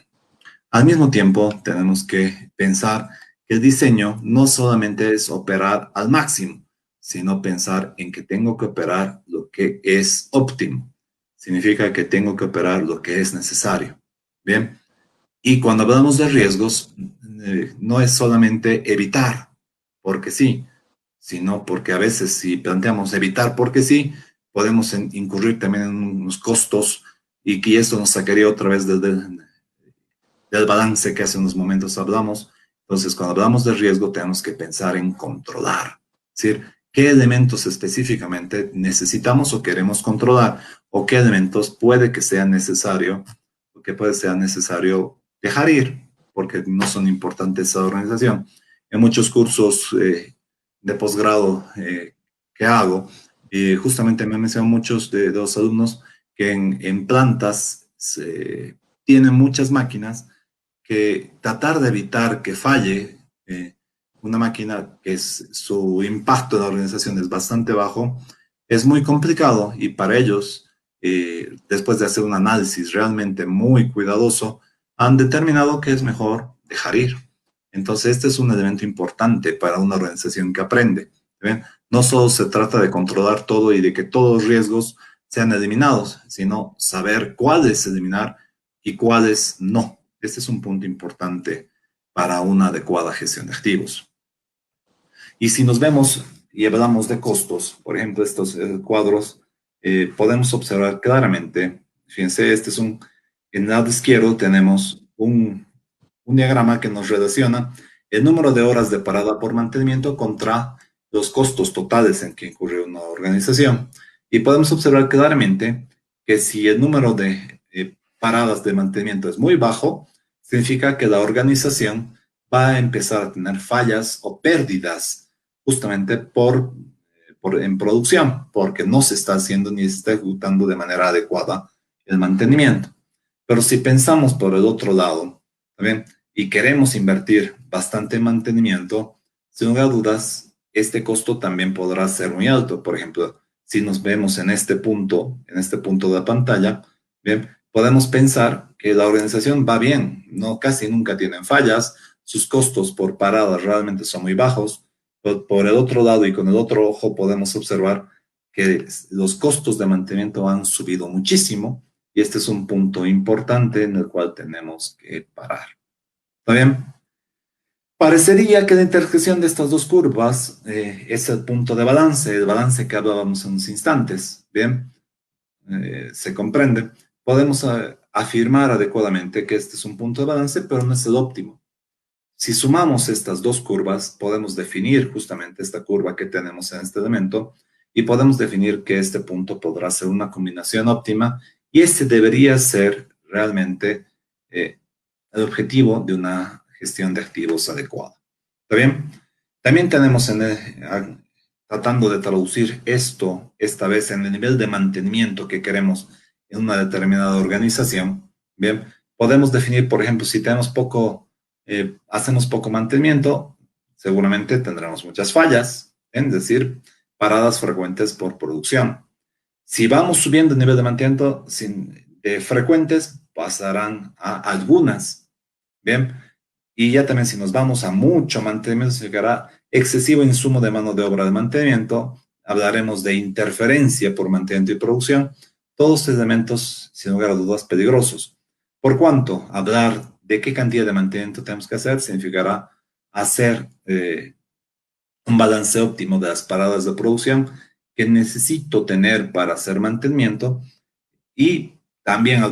Al mismo tiempo, tenemos que pensar que el diseño no solamente es operar al máximo, sino pensar en que tengo que operar lo que es óptimo. Significa que tengo que operar lo que es necesario. Bien. Y cuando hablamos de riesgos, no es solamente evitar porque sí, sino porque a veces si planteamos evitar porque sí, podemos incurrir también en unos costos y que esto nos sacaría otra vez del balance que hace unos momentos hablamos. Entonces, cuando hablamos de riesgo, tenemos que pensar en controlar. Es decir, qué elementos específicamente necesitamos o queremos controlar, o qué elementos puede que sea necesario, o que puede ser necesario dejar ir, porque no son importantes a la organización. En muchos cursos de posgrado que hago, justamente me han mencionado muchos de los alumnos que en plantas tienen muchas máquinas que tratar de evitar que falle una máquina que su impacto en la organización es bastante bajo, es muy complicado y para ellos, después de hacer un análisis realmente muy cuidadoso, han determinado que es mejor dejar ir. Entonces, este es un elemento importante para una organización que aprende. ¿Ven? No solo se trata de controlar todo y de que todos los riesgos sean eliminados, sino saber cuáles eliminar y cuáles no. Este es un punto importante para una adecuada gestión de activos. Y si nos vemos y hablamos de costos, por ejemplo, estos cuadros, podemos observar claramente, fíjense, en el lado izquierdo tenemos un diagrama que nos relaciona el número de horas de parada por mantenimiento contra los costos totales en que incurre una organización. Y podemos observar claramente que si el número de paradas de mantenimiento es muy bajo, significa que la organización va a empezar a tener fallas o pérdidas justamente en producción, porque no se está haciendo ni se está ejecutando de manera adecuada el mantenimiento. Pero si pensamos por el otro lado, ¿también? Y queremos invertir bastante en mantenimiento, sin lugar a dudas, este costo también podrá ser muy alto. Por ejemplo, si nos vemos en este punto de la pantalla, bien, podemos pensar que la organización va bien, no, casi nunca tienen fallas, sus costos por parada realmente son muy bajos. Por el otro lado y con el otro ojo podemos observar que los costos de mantenimiento han subido muchísimo y este es un punto importante en el cual tenemos que parar. ¿Está bien? Parecería que la intersección de estas dos curvas es el punto de balance, el balance que hablábamos en unos instantes. Bien, se comprende. Podemos afirmar adecuadamente que este es un punto de balance, pero no es el óptimo. Si sumamos estas dos curvas, podemos definir justamente esta curva que tenemos en este elemento y podemos definir que este punto podrá ser una combinación óptima y este debería ser realmente el objetivo de una gestión de activos adecuada. ¿Está bien? También tenemos tratando de traducir esto, esta vez en el nivel de mantenimiento que queremos en una determinada organización. Bien, podemos definir, por ejemplo, si tenemos hacemos poco mantenimiento, seguramente tendremos muchas fallas, es decir, paradas frecuentes por producción. Si vamos subiendo el nivel de mantenimiento de frecuentes, pasarán a algunas. Bien, y ya también si nos vamos a mucho mantenimiento, significará excesivo insumo de mano de obra de mantenimiento, hablaremos de interferencia por mantenimiento y producción, todos elementos, sin lugar a dudas, peligrosos. Por cuanto hablar de qué cantidad de mantenimiento tenemos que hacer significará hacer un balance óptimo de las paradas de producción que necesito tener para hacer mantenimiento y también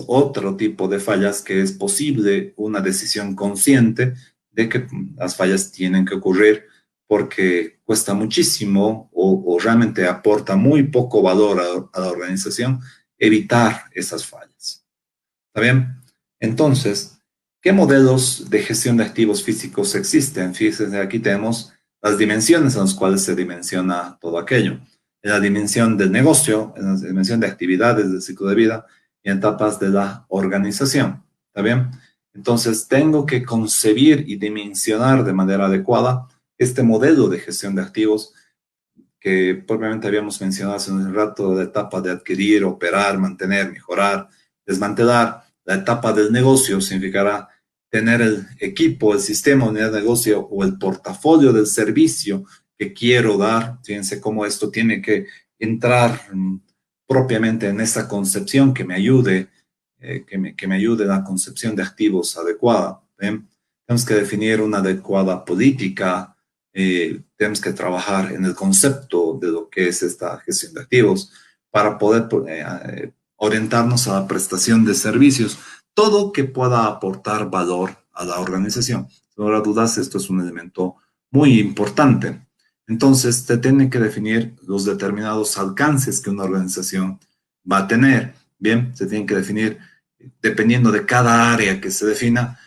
otro tipo de fallas que es posible una decisión consciente de que las fallas tienen que ocurrir porque cuesta muchísimo o realmente aporta muy poco valor a la organización evitar esas fallas. ¿Está bien? Entonces, ¿qué modelos de gestión de activos físicos existen? Fíjense, aquí tenemos las dimensiones en las cuales se dimensiona todo aquello. En la dimensión del negocio, en la dimensión de actividades del ciclo de vida y en etapas de la organización. ¿Está bien? Entonces, tengo que concebir y dimensionar de manera adecuada este modelo de gestión de activos que propiamente habíamos mencionado hace un rato, la etapa de adquirir, operar, mantener, mejorar, desmantelar. La etapa del negocio significará tener el equipo, el sistema, unidad de negocio o el portafolio del servicio que quiero dar. Fíjense cómo esto tiene que entrar propiamente en esa concepción que me ayude, que me ayude en la concepción de activos adecuada. ¿Ven? Tenemos que definir una adecuada política, tenemos que trabajar en el concepto de lo que es esta gestión de activos para poder orientarnos a la prestación de servicios, todo que pueda aportar valor a la organización. Sin lugar a dudas, esto es un elemento muy importante. Entonces, se tienen que definir los determinados alcances que una organización va a tener. Bien, se tienen que definir, dependiendo de cada área que se defina,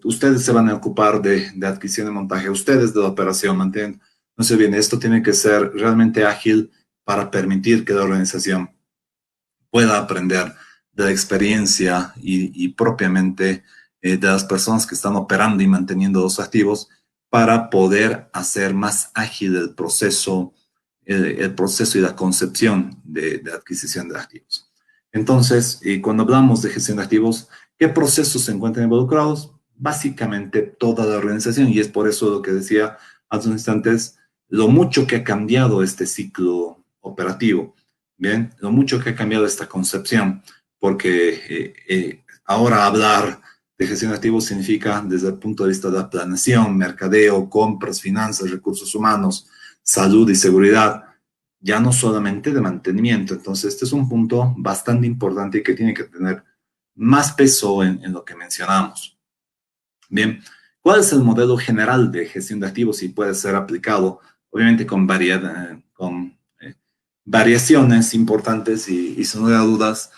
ustedes se van a ocupar de adquisición y montaje, ustedes de la operación, mantienen. No se viene, esto tiene que ser realmente ágil para permitir que la organización pueda aprender de la experiencia y propiamente de las personas que están operando y manteniendo los activos para poder hacer más ágil el proceso y la concepción de adquisición de activos. Entonces, cuando hablamos de gestión de activos, ¿qué procesos se encuentran involucrados? básicamente toda la organización, y es por eso lo que decía hace unos instantes, lo mucho que ha cambiado este ciclo operativo, ¿bien? Lo mucho que ha cambiado esta concepción, porque ahora hablar de gestión de activos significa, desde el punto de vista de la planeación, mercadeo, compras, finanzas, recursos humanos, salud y seguridad, ya no solamente de mantenimiento. Entonces, este es un punto bastante importante y que tiene que tener más peso en lo que mencionamos. Bien, ¿cuál es el modelo general de gestión de activos y puede ser aplicado? Obviamente con variaciones importantes y sin lugar a dudas,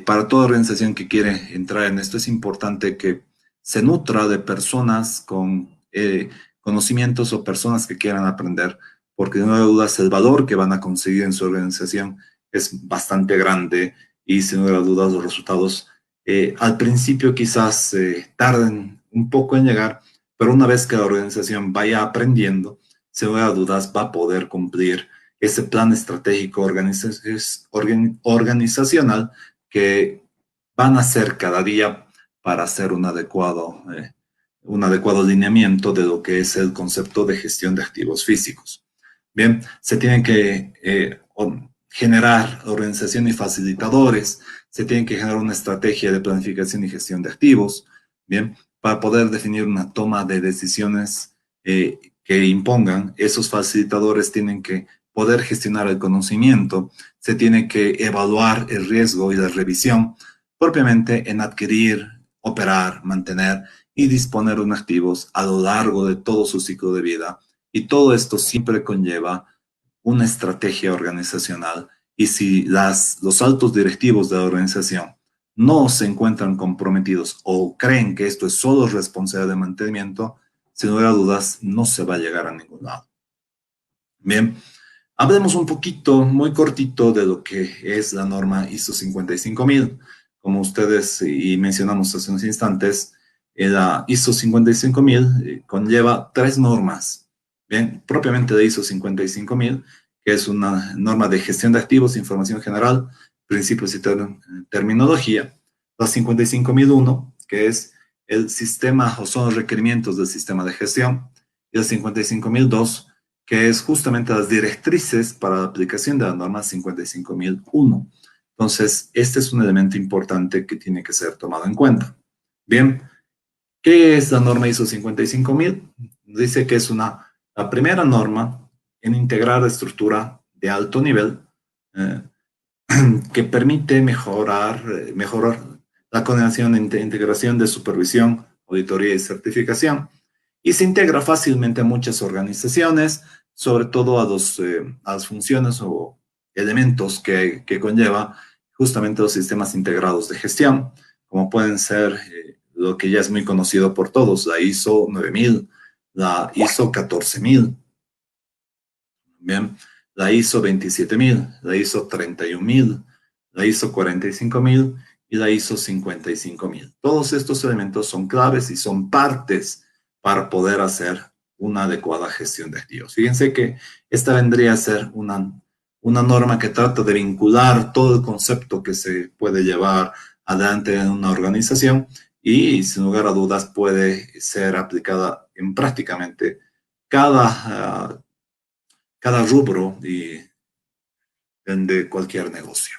para toda organización que quiere entrar en esto es importante que se nutra de personas con conocimientos o personas que quieran aprender, porque sin lugar a dudas el valor que van a conseguir en su organización es bastante grande y sin lugar a dudas los resultados al principio quizás tarden un poco en llegar, pero una vez que la organización vaya aprendiendo, sin lugar a dudas va a poder cumplir ese plan estratégico organizacional que van a hacer cada día para hacer un adecuado lineamiento de lo que es el concepto de gestión de activos físicos. Bien, se tienen que generar organización y facilitadores, se tiene que generar una estrategia de planificación y gestión de activos, bien, para poder definir una toma de decisiones que impongan. Esos facilitadores tienen que poder gestionar el conocimiento, se tiene que evaluar el riesgo y la revisión propiamente en adquirir, operar, mantener y disponer de activos a lo largo de todo su ciclo de vida. Y todo esto siempre conlleva una estrategia organizacional y si los altos directivos de la organización no se encuentran comprometidos o creen que esto es solo responsabilidad de mantenimiento, sin lugar a dudas no se va a llegar a ningún lado. Bien, hablemos un poquito, muy cortito, de lo que es la norma ISO 55000. Como ustedes y mencionamos hace unos instantes, la ISO 55000 conlleva 3 normas. Bien, propiamente de ISO 55000, que es una norma de gestión de activos, información general, principios y terminología. La 55001, que es el sistema o son los requerimientos del sistema de gestión. Y la 55002, que es justamente las directrices para la aplicación de la norma 55001. Entonces, este es un elemento importante que tiene que ser tomado en cuenta. Bien, ¿qué es la norma ISO 55000? Dice que es la primera norma en integrar la estructura de alto nivel que permite mejorar la coordinación e integración de supervisión, auditoría y certificación, y se integra fácilmente a muchas organizaciones, sobre todo a las funciones o elementos que conlleva justamente los sistemas integrados de gestión, como pueden ser lo que ya es muy conocido por todos, la ISO 9000, la ISO 14000, bien, la ISO 27000, la ISO 31000, la ISO 45000 y la ISO 55000. Todos estos elementos son claves y son partes para poder hacer una adecuada gestión de activos. Fíjense que esta vendría a ser una norma que trata de vincular todo el concepto que se puede llevar adelante en una organización y, sin lugar a dudas, puede ser aplicada en prácticamente cada rubro de cualquier negocio.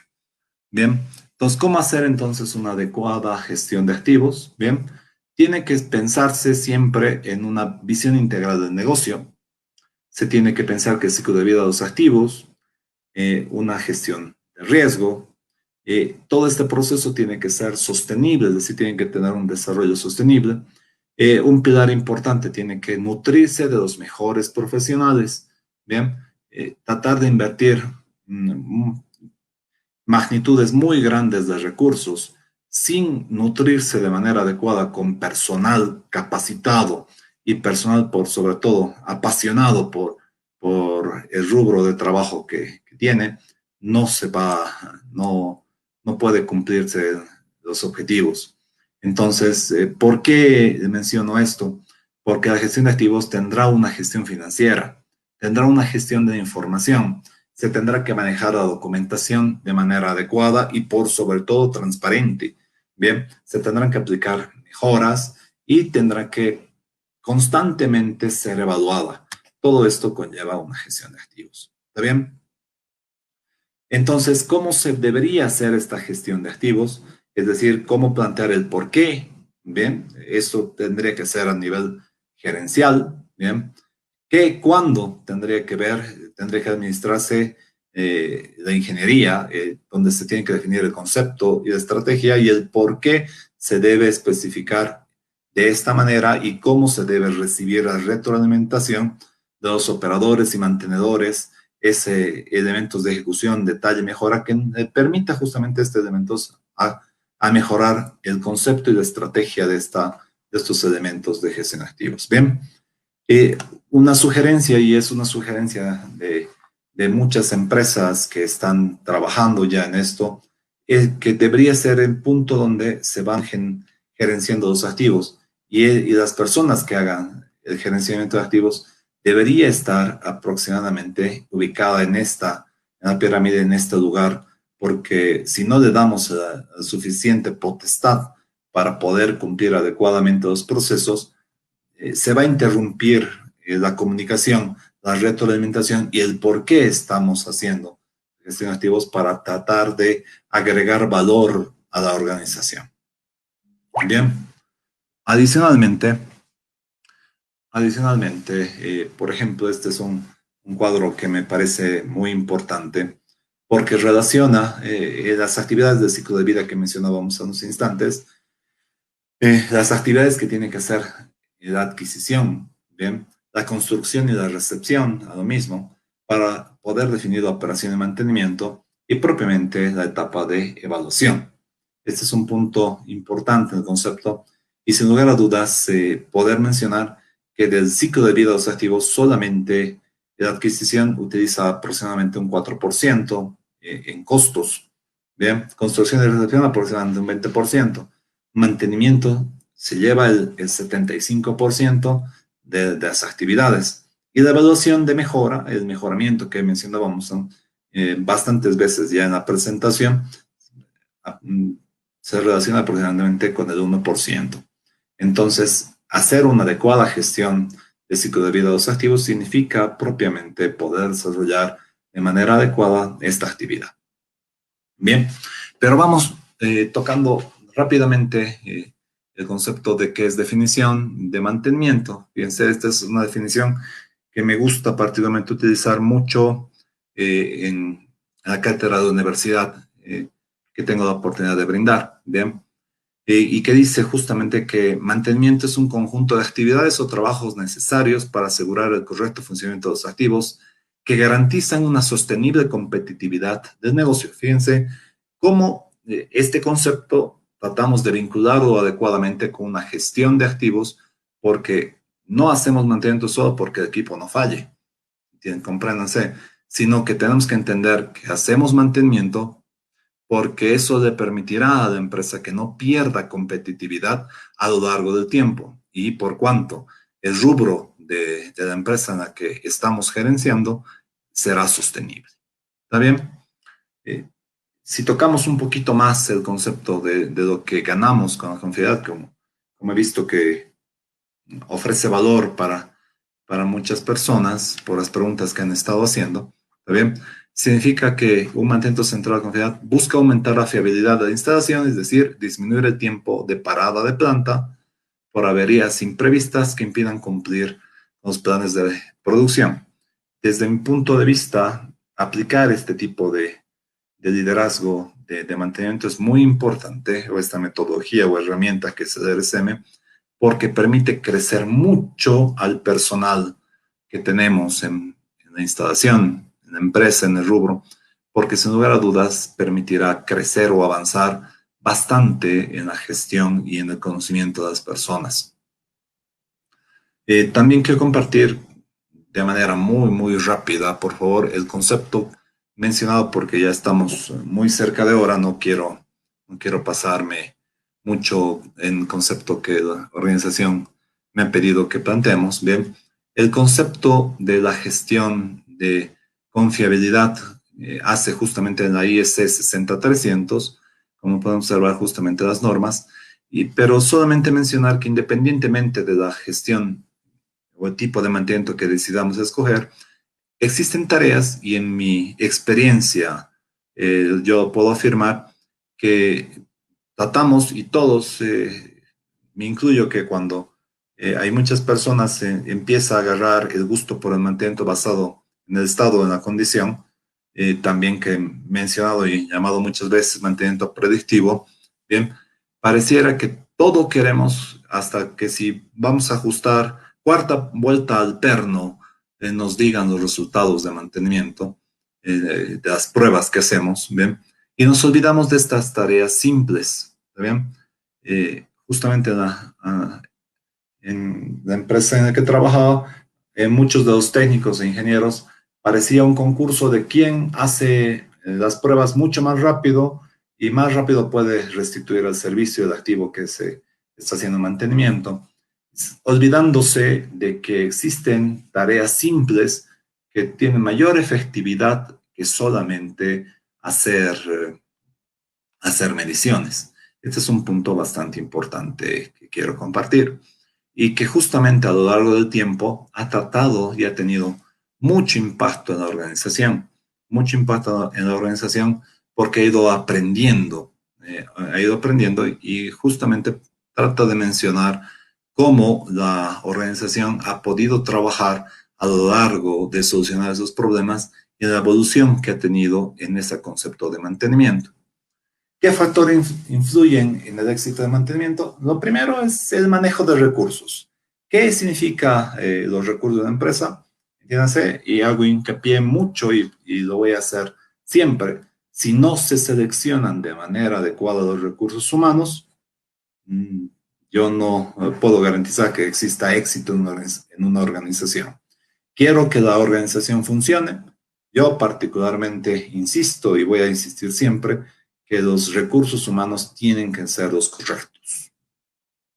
Bien, entonces, ¿cómo hacer entonces una adecuada gestión de activos? Bien, tiene que pensarse siempre en una visión integral del negocio. Se tiene que pensar que el ciclo de vida de los activos, una gestión de riesgo, todo este proceso tiene que ser sostenible, es decir, tiene que tener un desarrollo sostenible. Un pilar importante tiene que nutrirse de los mejores profesionales. Bien, tratar de invertir magnitudes muy grandes de recursos sin nutrirse de manera adecuada con personal capacitado y personal, por sobre todo, apasionado por el rubro de trabajo que tiene, no puede cumplirse los objetivos. Entonces, ¿por qué menciono esto? Porque la gestión de activos tendrá una gestión financiera, tendrá una gestión de información, se tendrá que manejar la documentación de manera adecuada y por sobre todo transparente. Bien, se tendrán que aplicar mejoras y tendrá que constantemente ser evaluada. Todo esto conlleva una gestión de activos. ¿Está bien? Entonces, ¿cómo se debería hacer esta gestión de activos? Es decir, ¿cómo plantear el por qué? Bien, eso tendría que ser a nivel gerencial. Bien, ¿qué, cuándo tendría que ver, tendría que administrarse la ingeniería, donde se tiene que definir el concepto y la estrategia y el por qué se debe especificar de esta manera y cómo se debe recibir la retroalimentación de los operadores y mantenedores, ese elementos de ejecución, detalle, mejora, que permita justamente estos elementos a mejorar el concepto y la estrategia de estos elementos de gestión de activos. Bien, una sugerencia, y es una sugerencia de muchas empresas que están trabajando ya en esto, es que debería ser el punto donde se van gerenciando los activos y las personas que hagan el gerenciamiento de activos debería estar aproximadamente ubicada en la pirámide, en este lugar, porque si no le damos la suficiente potestad para poder cumplir adecuadamente los procesos, se va a interrumpir la comunicación, la retroalimentación y el por qué estamos haciendo gestión de activos para tratar de agregar valor a la organización. Bien, adicionalmente, por ejemplo, este es un cuadro que me parece muy importante porque relaciona las actividades del ciclo de vida que mencionábamos hace unos instantes, las actividades que tiene que hacer la adquisición, bien, la construcción y la recepción, a lo mismo, para poder definir la operación de mantenimiento y propiamente la etapa de evaluación. Este es un punto importante en el concepto y sin lugar a dudas poder mencionar que del ciclo de vida de los activos solamente la adquisición utiliza aproximadamente un 4% en costos. Bien, construcción y recepción aproximadamente un 20%. Mantenimiento se lleva el 75% de las actividades. Y la evaluación de mejora, el mejoramiento que mencionábamos bastantes veces ya en la presentación, se relaciona aproximadamente con el 1%. Entonces, hacer una adecuada gestión del ciclo de vida de los activos significa propiamente poder desarrollar de manera adecuada esta actividad. Bien, pero vamos tocando rápidamente el concepto de qué es definición de mantenimiento. Fíjense, esta es una definición que me gusta particularmente utilizar mucho en la cátedra de universidad que tengo la oportunidad de brindar. Bien, y que dice justamente que mantenimiento es un conjunto de actividades o trabajos necesarios para asegurar el correcto funcionamiento de los activos que garantizan una sostenible competitividad del negocio. Fíjense cómo este concepto tratamos de vincularlo adecuadamente con una gestión de activos, porque no hacemos mantenimiento solo porque el equipo no falle, compréndanse, sino que tenemos que entender que hacemos mantenimiento porque eso le permitirá a la empresa que no pierda competitividad a lo largo del tiempo. Y por cuanto el rubro de la empresa en la que estamos gerenciando será sostenible. ¿Está bien? Si tocamos un poquito más el concepto de lo que ganamos con la confiabilidad, como he visto que ofrece valor para muchas personas por las preguntas que han estado haciendo, ¿está bien? Significa que un mantenimiento central de confiabilidad busca aumentar la fiabilidad de la instalación, es decir, disminuir el tiempo de parada de planta por averías imprevistas que impidan cumplir los planes de producción. Desde mi punto de vista, aplicar este tipo de liderazgo de mantenimiento es muy importante, o esta metodología o herramienta que es el RSM, porque permite crecer mucho al personal que tenemos en la instalación, en la empresa, en el rubro, porque sin lugar a dudas permitirá crecer o avanzar bastante en la gestión y en el conocimiento de las personas. También quiero compartir de manera muy rápida, por favor, el concepto mencionado, porque ya estamos muy cerca de hora, no quiero pasarme mucho en concepto que la organización me ha pedido que planteemos. Bien, el concepto de la gestión de confiabilidad hace justamente en la IEC 60300, como pueden observar justamente las normas, Pero solamente mencionar que independientemente de la gestión o el tipo de mantenimiento que decidamos escoger, existen tareas y en mi experiencia yo puedo afirmar que tratamos y todos, me incluyo que cuando hay muchas personas, empieza a agarrar el gusto por el mantenimiento basado en el estado, en la condición, también que he mencionado y llamado muchas veces mantenimiento predictivo, bien, pareciera que todo queremos hasta que si vamos a ajustar cuarta vuelta alterno, nos digan los resultados de mantenimiento, de las pruebas que hacemos, ¿bien? Y nos olvidamos de estas tareas simples, ¿bien? Justamente en la empresa en la que trabajaba, muchos de los técnicos e ingenieros parecía un concurso de quién hace las pruebas mucho más rápido y más rápido puede restituir el servicio del activo que se está haciendo mantenimiento, olvidándose de que existen tareas simples que tienen mayor efectividad que solamente hacer mediciones. Este es un punto bastante importante que quiero compartir y que justamente a lo largo del tiempo ha tratado y ha tenido mucho impacto en la organización, porque ha ido aprendiendo y justamente trata de mencionar cómo la organización ha podido trabajar a lo largo de solucionar esos problemas y la evolución que ha tenido en ese concepto de mantenimiento. ¿Qué factores influyen en el éxito de mantenimiento? Lo primero es el manejo de recursos. ¿Qué significa los recursos de la empresa? Entiéndase, y hago hincapié mucho y lo voy a hacer siempre. Si no se seleccionan de manera adecuada los recursos humanos, yo no puedo garantizar que exista éxito en una organización. Quiero que la organización funcione. Yo particularmente insisto y voy a insistir siempre que los recursos humanos tienen que ser los correctos.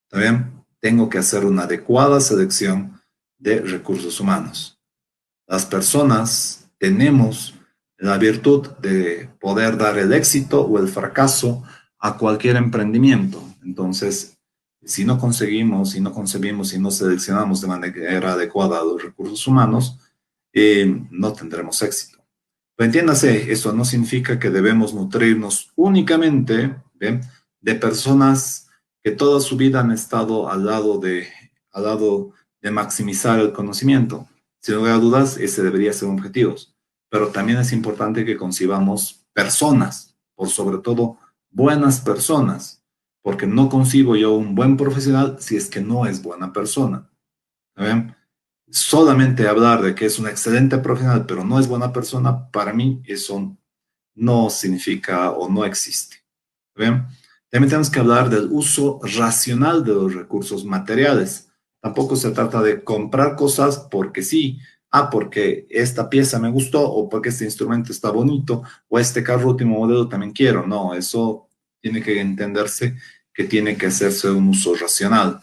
¿Está bien? Tengo que hacer una adecuada selección de recursos humanos. Las personas tenemos la virtud de poder dar el éxito o el fracaso a cualquier emprendimiento. Entonces, si no conseguimos, si no concebimos, si no seleccionamos de manera adecuada los recursos humanos, no tendremos éxito. Pero entiéndase, eso no significa que debemos nutrirnos únicamente, ¿bien?, de personas que toda su vida han estado al lado de maximizar el conocimiento. Sin lugar a dudas, ese debería ser un objetivo. Pero también es importante que concibamos personas, por sobre todo buenas personas, porque no concibo yo un buen profesional si es que no es buena persona. ¿Ven? Solamente hablar de que es un excelente profesional, pero no es buena persona, para mí eso no significa o no existe. ¿Ven? También tenemos que hablar del uso racional de los recursos materiales. Tampoco se trata de comprar cosas porque sí, porque esta pieza me gustó, o porque este instrumento está bonito, o este carro último modelo también quiero. No, eso tiene que entenderse que tiene que hacerse un uso racional.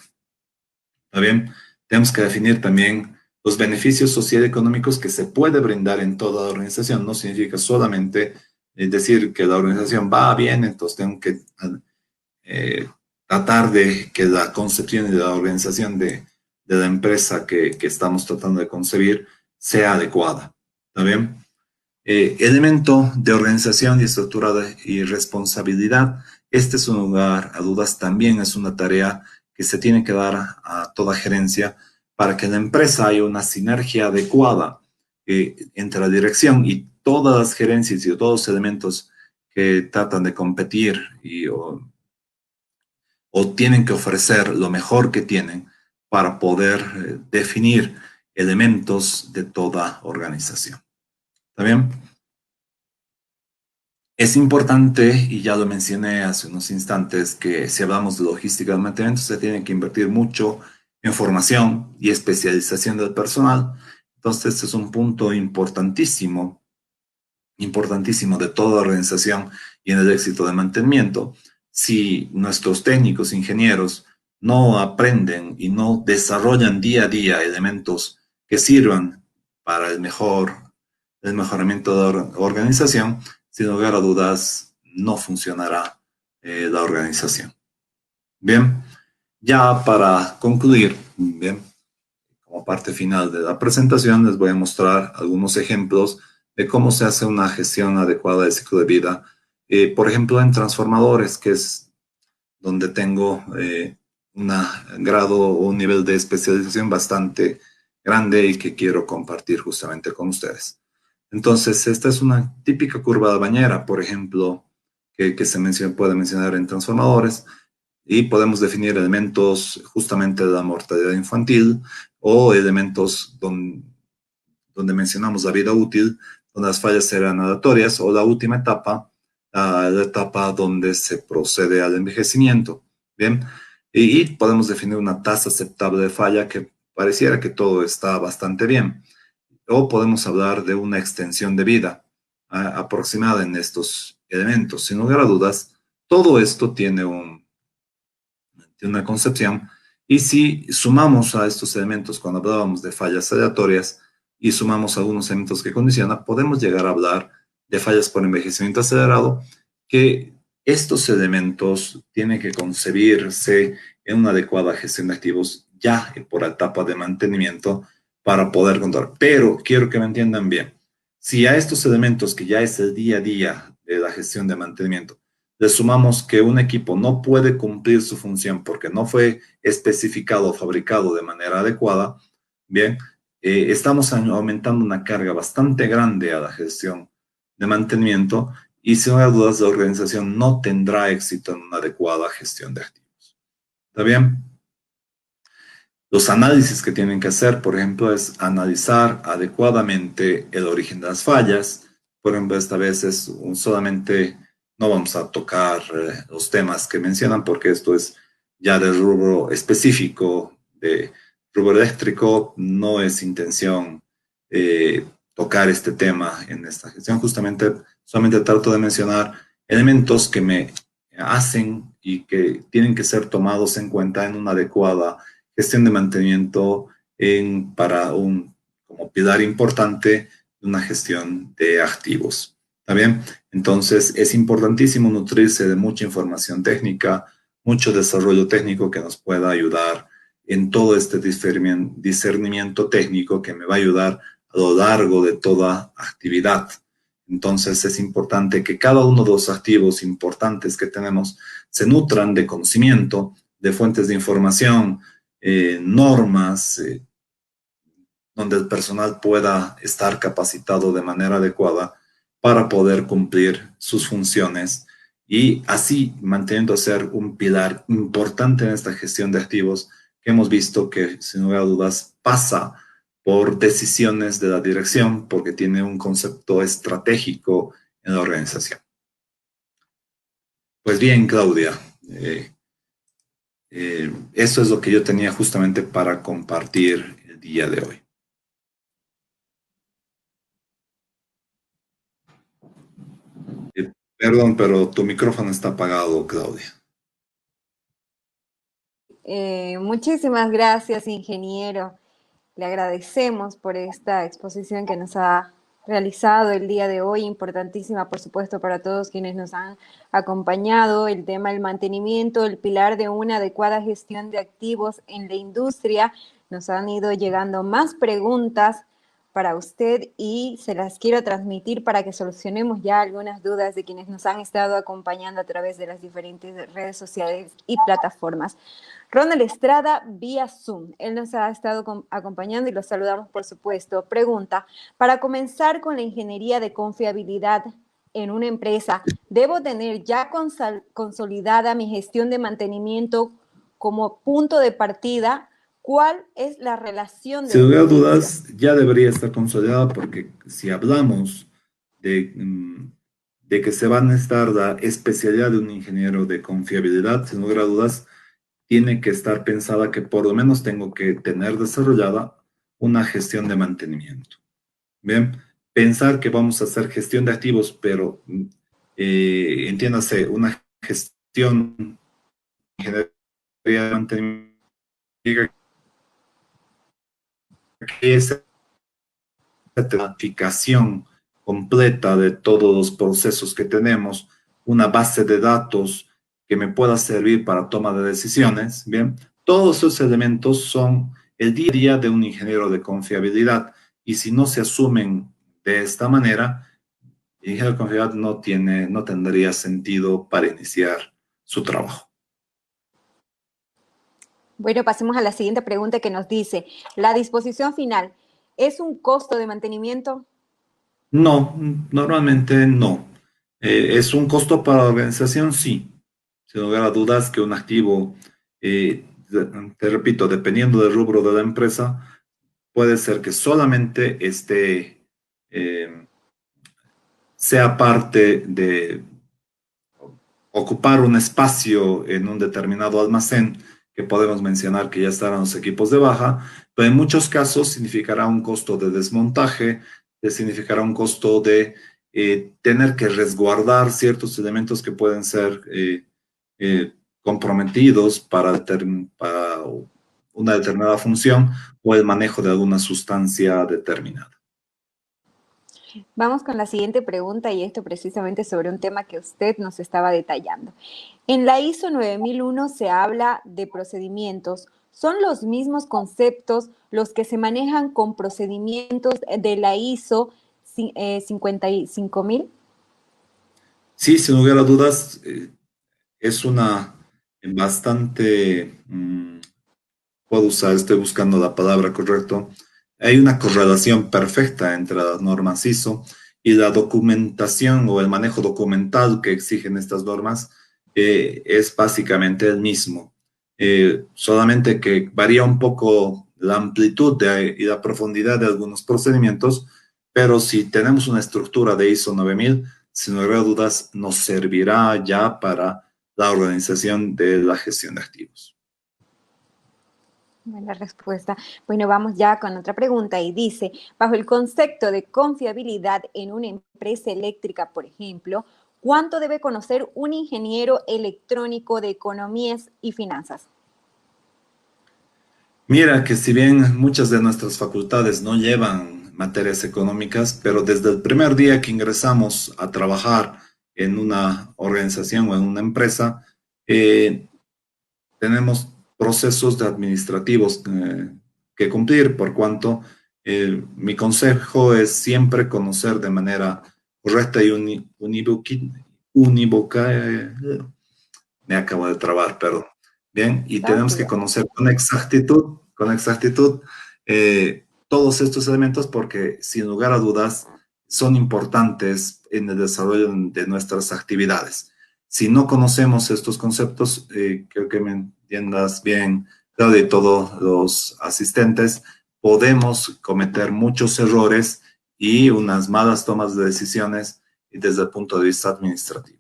¿Está bien? Tenemos que definir también los beneficios socioeconómicos que se puede brindar en toda la organización. No significa solamente decir que la organización va bien, entonces tengo que tratar de que la concepción de la organización de la empresa que estamos tratando de concebir sea adecuada. ¿Está bien? Elemento de organización y estructura y responsabilidad. Este es un lugar a dudas, también es una tarea que se tiene que dar a toda gerencia para que en la empresa haya una sinergia adecuada entre la dirección y todas las gerencias y todos los elementos que tratan de competir o tienen que ofrecer lo mejor que tienen para poder definir elementos de toda organización. ¿Está bien? Es importante, y ya lo mencioné hace unos instantes, que si hablamos de logística de mantenimiento, se tiene que invertir mucho en formación y especialización del personal. Entonces, este es un punto importantísimo de toda organización y en el éxito de mantenimiento. Si nuestros técnicos, ingenieros, no aprenden y no desarrollan día a día elementos que sirvan para el mejoramiento de la organización, sin lugar a dudas, no funcionará la organización. Bien, ya para concluir, bien, como parte final de la presentación, les voy a mostrar algunos ejemplos de cómo se hace una gestión adecuada del ciclo de vida. Por ejemplo, en transformadores, que es donde tengo un grado o un nivel de especialización bastante grande y que quiero compartir justamente con ustedes. Entonces, esta es una típica curva de bañera, por ejemplo, que puede mencionar en transformadores, y podemos definir elementos justamente de la mortalidad infantil o elementos donde mencionamos la vida útil, donde las fallas serán aleatorias, o la última etapa, la etapa donde se procede al envejecimiento. Bien, y podemos definir una tasa aceptable de falla que pareciera que todo está bastante bien. O podemos hablar de una extensión de vida aproximada en estos elementos. Sin lugar a dudas, todo esto tiene una concepción. Y si sumamos a estos elementos, cuando hablábamos de fallas aleatorias, y sumamos algunos elementos que condicionan, podemos llegar a hablar de fallas por envejecimiento acelerado, que estos elementos tienen que concebirse en una adecuada gestión de activos ya por etapa de mantenimiento para poder contar. Pero quiero que me entiendan bien. Si a estos elementos, que ya es el día a día de la gestión de mantenimiento, le sumamos que un equipo no puede cumplir su función porque no fue especificado o fabricado de manera adecuada, bien, estamos aumentando una carga bastante grande a la gestión de mantenimiento y sin lugar a dudas la organización no tendrá éxito en una adecuada gestión de activos. ¿Está bien? Los análisis que tienen que hacer, por ejemplo, es analizar adecuadamente el origen de las fallas. Por ejemplo, esta vez es solamente, no vamos a tocar los temas que mencionan porque esto es ya del rubro específico de rubro eléctrico. No es intención tocar este tema en esta gestión. Justamente, solamente trato de mencionar elementos que me hacen y que tienen que ser tomados en cuenta en una adecuada gestión de mantenimiento para como pilar importante de una gestión de activos. ¿Está bien? Entonces, es importantísimo nutrirse de mucha información técnica, mucho desarrollo técnico que nos pueda ayudar en todo este discernimiento técnico que me va a ayudar a lo largo de toda actividad. Entonces, es importante que cada uno de los activos importantes que tenemos se nutran de conocimiento, de fuentes de información, normas, donde el personal pueda estar capacitado de manera adecuada para poder cumplir sus funciones y así manteniendo a ser un pilar importante en esta gestión de activos que hemos visto que sin lugar a dudas pasa por decisiones de la dirección porque tiene un concepto estratégico en la organización. Pues bien, Claudia, eso es lo que yo tenía justamente para compartir el día de hoy. Perdón, pero tu micrófono está apagado, Claudia. Muchísimas gracias, ingeniero. Le agradecemos por esta exposición que nos ha realizado el día de hoy, importantísima, por supuesto, para todos quienes nos han acompañado. El tema del mantenimiento, el pilar de una adecuada gestión de activos en la industria. Nos han ido llegando más preguntas para usted y se las quiero transmitir para que solucionemos ya algunas dudas de quienes nos han estado acompañando a través de las diferentes redes sociales y plataformas. Ronald Estrada vía Zoom. Él nos ha estado acompañando y lo saludamos, por supuesto. Pregunta, para comenzar con la ingeniería de confiabilidad en una empresa, ¿debo tener ya consolidada mi gestión de mantenimiento como punto de partida? ¿Cuál es la relación de... Sin lugar a dudas, ya debería estar consolidada porque si hablamos de que se va a necesitar la especialidad de un ingeniero de confiabilidad, sin lugar a dudas, tiene que estar pensada que por lo menos tengo que tener desarrollada una gestión de mantenimiento. Bien, pensar que vamos a hacer gestión de activos, pero entiéndase, una gestión de mantenimiento que es la planificación completa de todos los procesos que tenemos, una base de datos que me pueda servir para toma de decisiones, ¿bien? Todos esos elementos son el día a día de un ingeniero de confiabilidad y si no se asumen de esta manera, el ingeniero de confiabilidad no tendría sentido para iniciar su trabajo. Bueno, pasemos a la siguiente pregunta que nos dice, ¿la disposición final es un costo de mantenimiento? No, normalmente no. ¿Es un costo para la organización? Sí. Sin lugar a dudas que un activo, te repito, dependiendo del rubro de la empresa, puede ser que solamente eh, sea parte de ocupar un espacio en un determinado almacén, que podemos mencionar que ya estarán los equipos de baja, pero en muchos casos significará un costo de desmontaje, significará un costo de tener que resguardar ciertos elementos que pueden ser comprometidos para una determinada función o el manejo de alguna sustancia determinada. Vamos con la siguiente pregunta y esto precisamente sobre un tema que usted nos estaba detallando. En la ISO 9001 se habla de procedimientos. ¿Son los mismos conceptos los que se manejan con procedimientos de la ISO 55000? Sí, sin lugar a dudas, es una bastante, puedo usar, estoy buscando la palabra correcta, hay una correlación perfecta entre las normas ISO y la documentación o el manejo documental que exigen estas normas es básicamente el mismo. Solamente que varía un poco la amplitud y la profundidad de algunos procedimientos, pero si tenemos una estructura de ISO 9000, sin lugar a dudas, nos servirá ya para la organización de la gestión de activos. Buena respuesta. Bueno, vamos ya con otra pregunta y dice, bajo el concepto de confiabilidad en una empresa eléctrica, por ejemplo, ¿cuánto debe conocer un ingeniero electrónico de economías y finanzas? Mira que si bien muchas de nuestras facultades no llevan materias económicas, pero desde el primer día que ingresamos a trabajar en una organización o en una empresa, eh, tenemos procesos de administrativos que cumplir, por cuanto mi consejo es siempre conocer de manera correcta y unívoca, me acabo de trabar, perdón. Bien, y tenemos que conocer con exactitud todos estos elementos porque sin lugar a dudas son importantes en el desarrollo de nuestras actividades. Si no conocemos estos conceptos, creo que me entiendas bien, Claudia, y todos los asistentes, podemos cometer muchos errores y unas malas tomas de decisiones desde el punto de vista administrativo.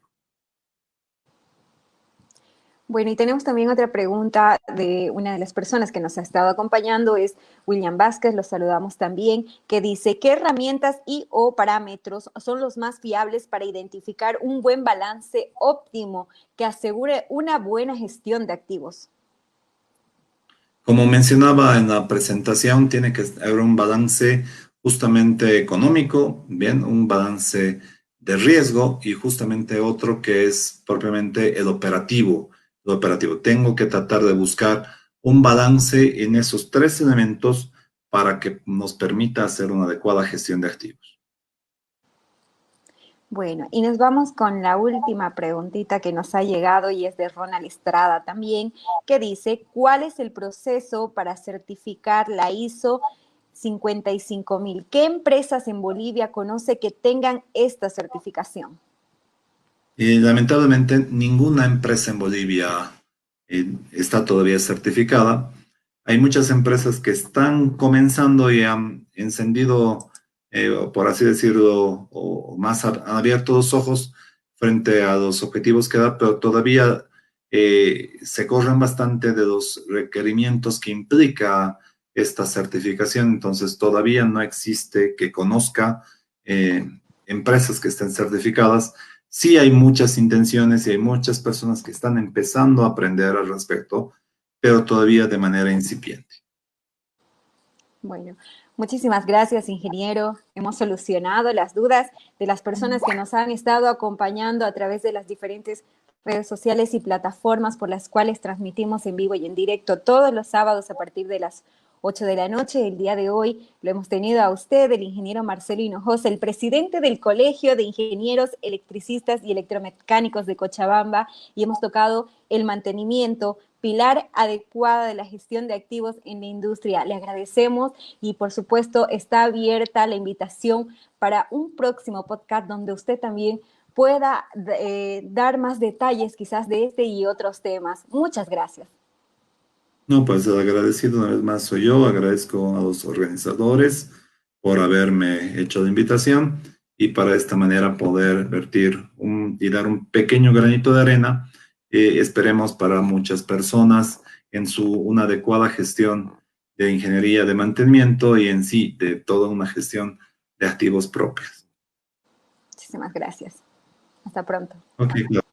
Bueno, y tenemos también otra pregunta de una de las personas que nos ha estado acompañando, es William Vázquez, los saludamos también, que dice, ¿qué herramientas y o parámetros son los más fiables para identificar un buen balance óptimo que asegure una buena gestión de activos? Como mencionaba en la presentación, tiene que haber un balance justamente económico, bien, un balance de riesgo y justamente otro que es propiamente el operativo. Lo operativo. Tengo que tratar de buscar un balance en esos tres elementos para que nos permita hacer una adecuada gestión de activos. Bueno, y nos vamos con la última preguntita que nos ha llegado y es de Ronald Estrada también, que dice, ¿cuál es el proceso para certificar la ISO 55000? ¿Qué empresas en Bolivia conoce que tengan esta certificación? Lamentablemente, ninguna empresa en Bolivia está todavía certificada. Hay muchas empresas que están comenzando y han encendido, por así decirlo, o más han abierto los ojos frente a los objetivos que da, pero todavía se corren bastante de los requerimientos que implica esta certificación. Entonces, todavía no existe que conozca empresas que estén certificadas. Sí hay muchas intenciones y hay muchas personas que están empezando a aprender al respecto, pero todavía de manera incipiente. Bueno, muchísimas gracias, ingeniero. Hemos solucionado las dudas de las personas que nos han estado acompañando a través de las diferentes redes sociales y plataformas por las cuales transmitimos en vivo y en directo todos los sábados a partir de las 8 de la noche. El día de hoy lo hemos tenido a usted, el ingeniero Marcelo Hinojosa, el presidente del Colegio de Ingenieros Electricistas y Electromecánicos de Cochabamba, y hemos tocado el mantenimiento, pilar adecuada de la gestión de activos en la industria. Le agradecemos y por supuesto está abierta la invitación para un próximo podcast donde usted también pueda dar más detalles quizás de este y otros temas. Muchas gracias. No, pues el agradecido una vez más soy yo. Agradezco a los organizadores por haberme hecho la invitación y para esta manera poder vertir y dar un pequeño granito de arena, esperemos para muchas personas en una adecuada gestión de ingeniería de mantenimiento y en sí de toda una gestión de activos propios. Muchísimas gracias. Hasta pronto. Ok, claro.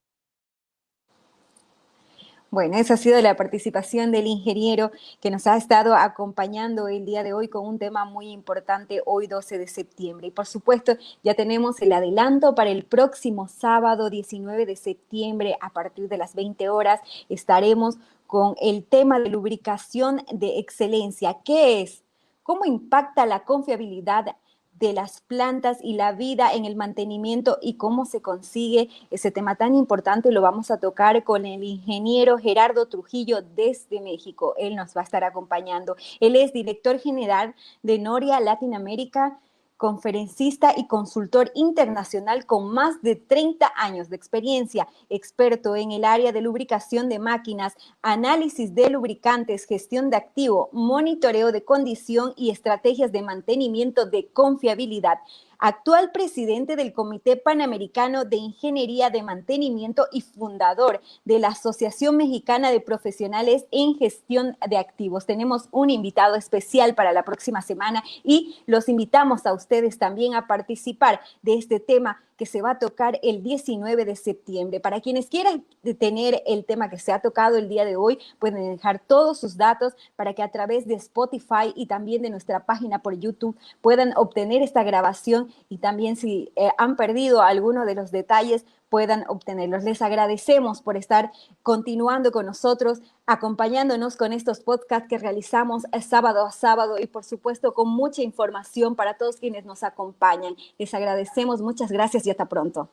Bueno, esa ha sido la participación del ingeniero que nos ha estado acompañando el día de hoy con un tema muy importante hoy 12 de septiembre. Y por supuesto ya tenemos el adelanto para el próximo sábado 19 de septiembre a partir de las 20 horas. Estaremos con el tema de lubricación de excelencia. ¿Qué es? ¿Cómo impacta la confiabilidad de las plantas y la vida en el mantenimiento y cómo se consigue ese tema tan importante? Lo vamos a tocar con el ingeniero Gerardo Trujillo desde México. Él nos va a estar acompañando. Él es director general de Noria Latinoamérica, conferencista y consultor internacional con más de 30 años de experiencia, experto en el área de lubricación de máquinas, análisis de lubricantes, gestión de activo, monitoreo de condición y estrategias de mantenimiento de confiabilidad. Actual presidente del Comité Panamericano de Ingeniería de Mantenimiento y fundador de la Asociación Mexicana de Profesionales en Gestión de Activos. Tenemos un invitado especial para la próxima semana y los invitamos a ustedes también a participar de este tema que se va a tocar el 19 de septiembre. Para quienes quieran tener el tema que se ha tocado el día de hoy, pueden dejar todos sus datos para que a través de Spotify y también de nuestra página por YouTube puedan obtener esta grabación y también si han perdido alguno de los detalles puedan obtenerlos. Les agradecemos por estar continuando con nosotros, acompañándonos con estos podcasts que realizamos sábado a sábado y por supuesto con mucha información para todos quienes nos acompañan. Les agradecemos, muchas gracias y hasta pronto.